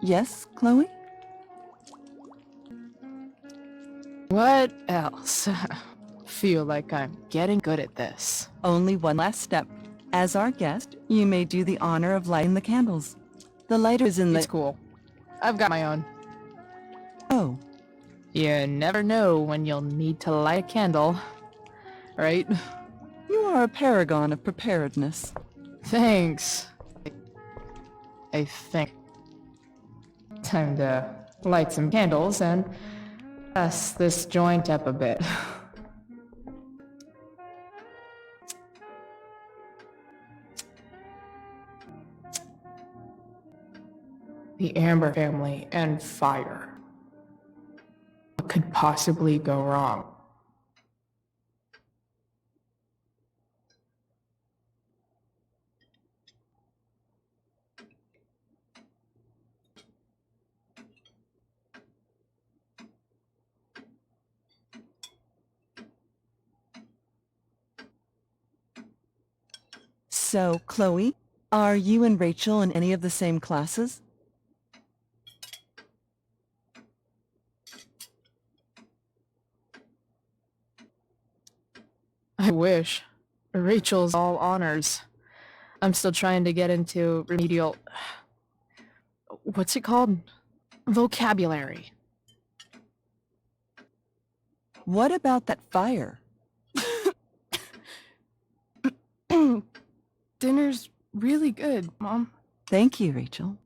Yes, Chloe? What else? Feel like I'm getting good at this. Only one last step. As our guest, you may do the honor of lighting the candles. The lighter is in the... It's cool. I've got my own. Oh. You never know when you'll need to light a candle, right? You are a paragon of preparedness. Thanks. I think. Time to light some candles and dust this joint up a bit. The Amber family and fire. What could possibly go wrong? So, Chloe, are you and Rachel in any of the same classes? I wish. Rachel's all honors. I'm still trying to get into remedial... What's it called? Vocabulary. What about that fire? Dinner's really good, Mom. Thank you, Rachel.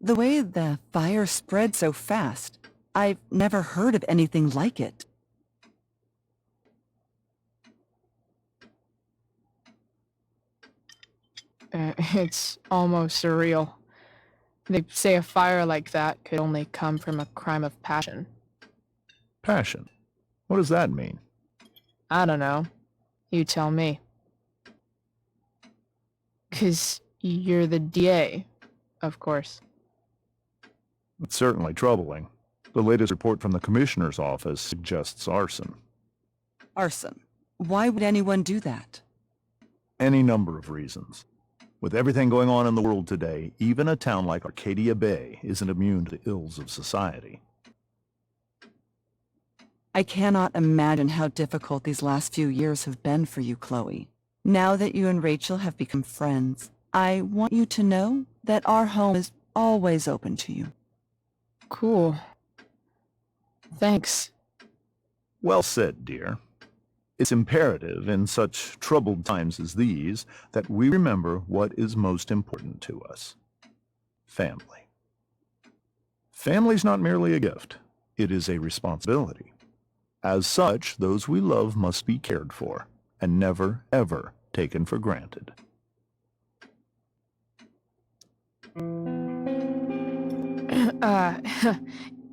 The way the fire spread so fast, I've never heard of anything like it. It's almost surreal. They say a fire like that could only come from a crime of passion. Passion? What does that mean? I don't know. You tell me. 'Cause you're the DA, of course. It's certainly troubling. The latest report from the Commissioner's office suggests arson. Arson? Why would anyone do that? Any number of reasons. With everything going on in the world today, even a town like Arcadia Bay isn't immune to the ills of society. I cannot imagine how difficult these last few years have been for you, Chloe. Now that you and Rachel have become friends, I want you to know that our home is always open to you. Cool. Thanks. Well said, dear. It's imperative in such troubled times as these that we remember what is most important to us. Family. Family's not merely a gift. It is a responsibility. As such, those we love must be cared for and never, ever taken for granted.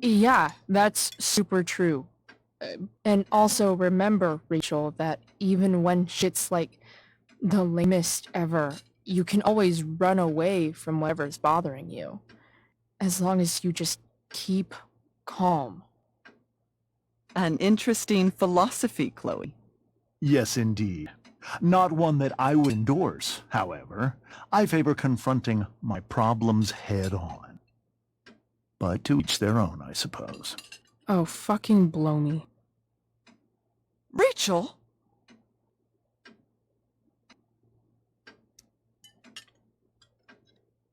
Yeah, that's super true. And also remember, Rachel, that even when shit's like the lamest ever, you can always run away from whatever's bothering you. As long as you just keep calm. An interesting philosophy, Chloe. Yes, indeed. Not one that I would endorse, however. I favor confronting my problems head on. But to each their own, I suppose. Oh, fucking blow me. Rachel?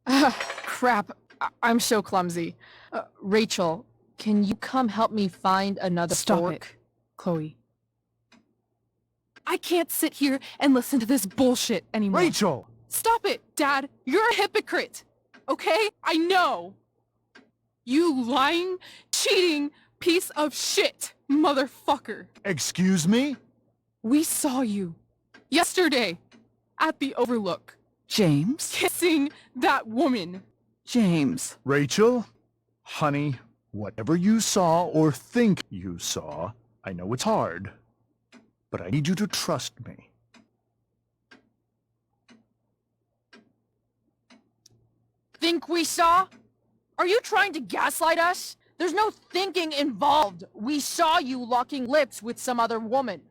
Crap. I'm so clumsy. Rachel, can you come help me find another Stop fork? it, Chloe. I can't sit here and listen to this bullshit anymore. Rachel! Stop it, Dad! You're a hypocrite! Okay? I know! You lying, cheating piece of shit, motherfucker! Excuse me? We saw you yesterday at the Overlook. James? Kissing that woman. James. Rachel? Honey, whatever you saw or think you saw, I know it's hard, but I need you to trust me. Think we saw? Are you trying to gaslight us? There's no thinking involved. We saw you locking lips with some other woman.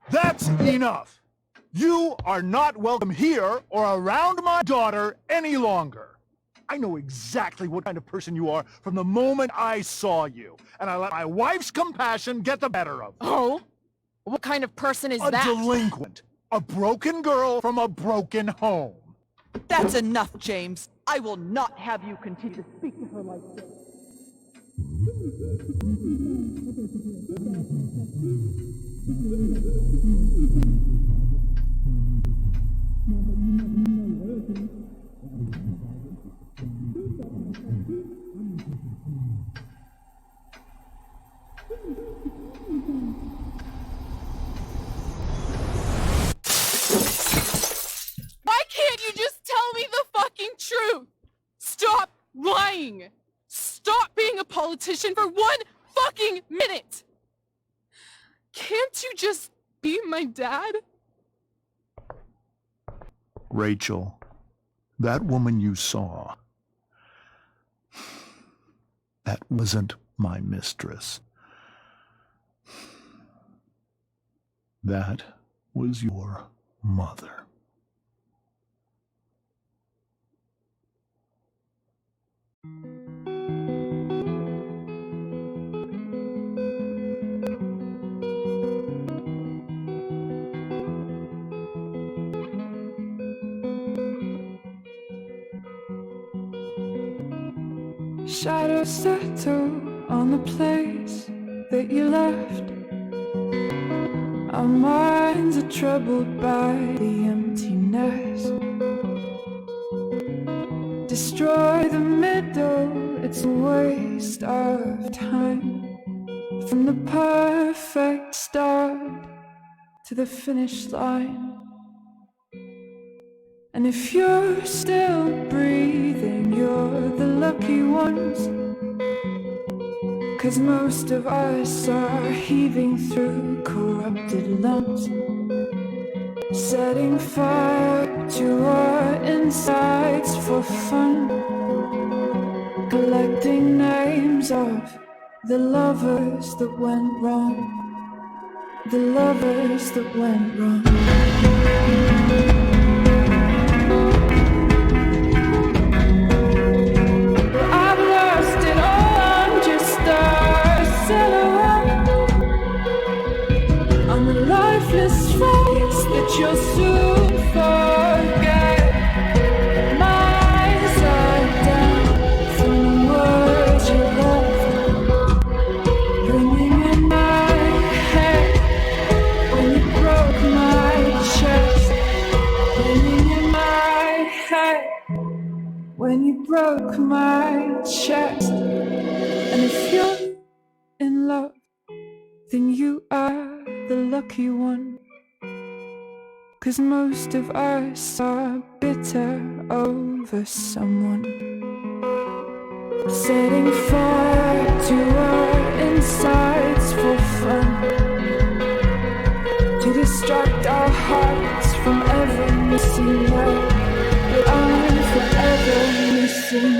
That's enough! You are not welcome here or around my daughter any longer. I know exactly what kind of person you are from the moment I saw you, and I let my wife's compassion get the better of me. Oh? What kind of person is A that? delinquent. A broken girl from a broken home. That's enough, James. I will not have you continue to speak to her like this. Why can't you just tell me the fucking truth? Stop lying! Stop being a politician for 1 fucking minute! Can't you just be my dad? Rachel, that woman you saw, that wasn't my mistress. That was your mother. Shadows settle on the place that you left. Our minds are troubled by the emptiness. Destroy the middle, it's a waste of time. From the perfect start to the finish line. And if you're still breathing, you're the lucky ones. 'Cause most of us are heaving through corrupted lungs, setting fire to our insides for fun, collecting names of the lovers that went wrong, the lovers that went wrong. I've lost it all, I'm just a silhouette on the lifeless face that you'll soon forget. Minds are down from the words you left, ringing in my head when you broke my chest, ringing in my head when you broke my chest. And if you're in love, then you are the lucky one. 'Cause most of us are bitter over someone, setting fire to our insides for fun, to distract our hearts from every missing light. But I'm forever missing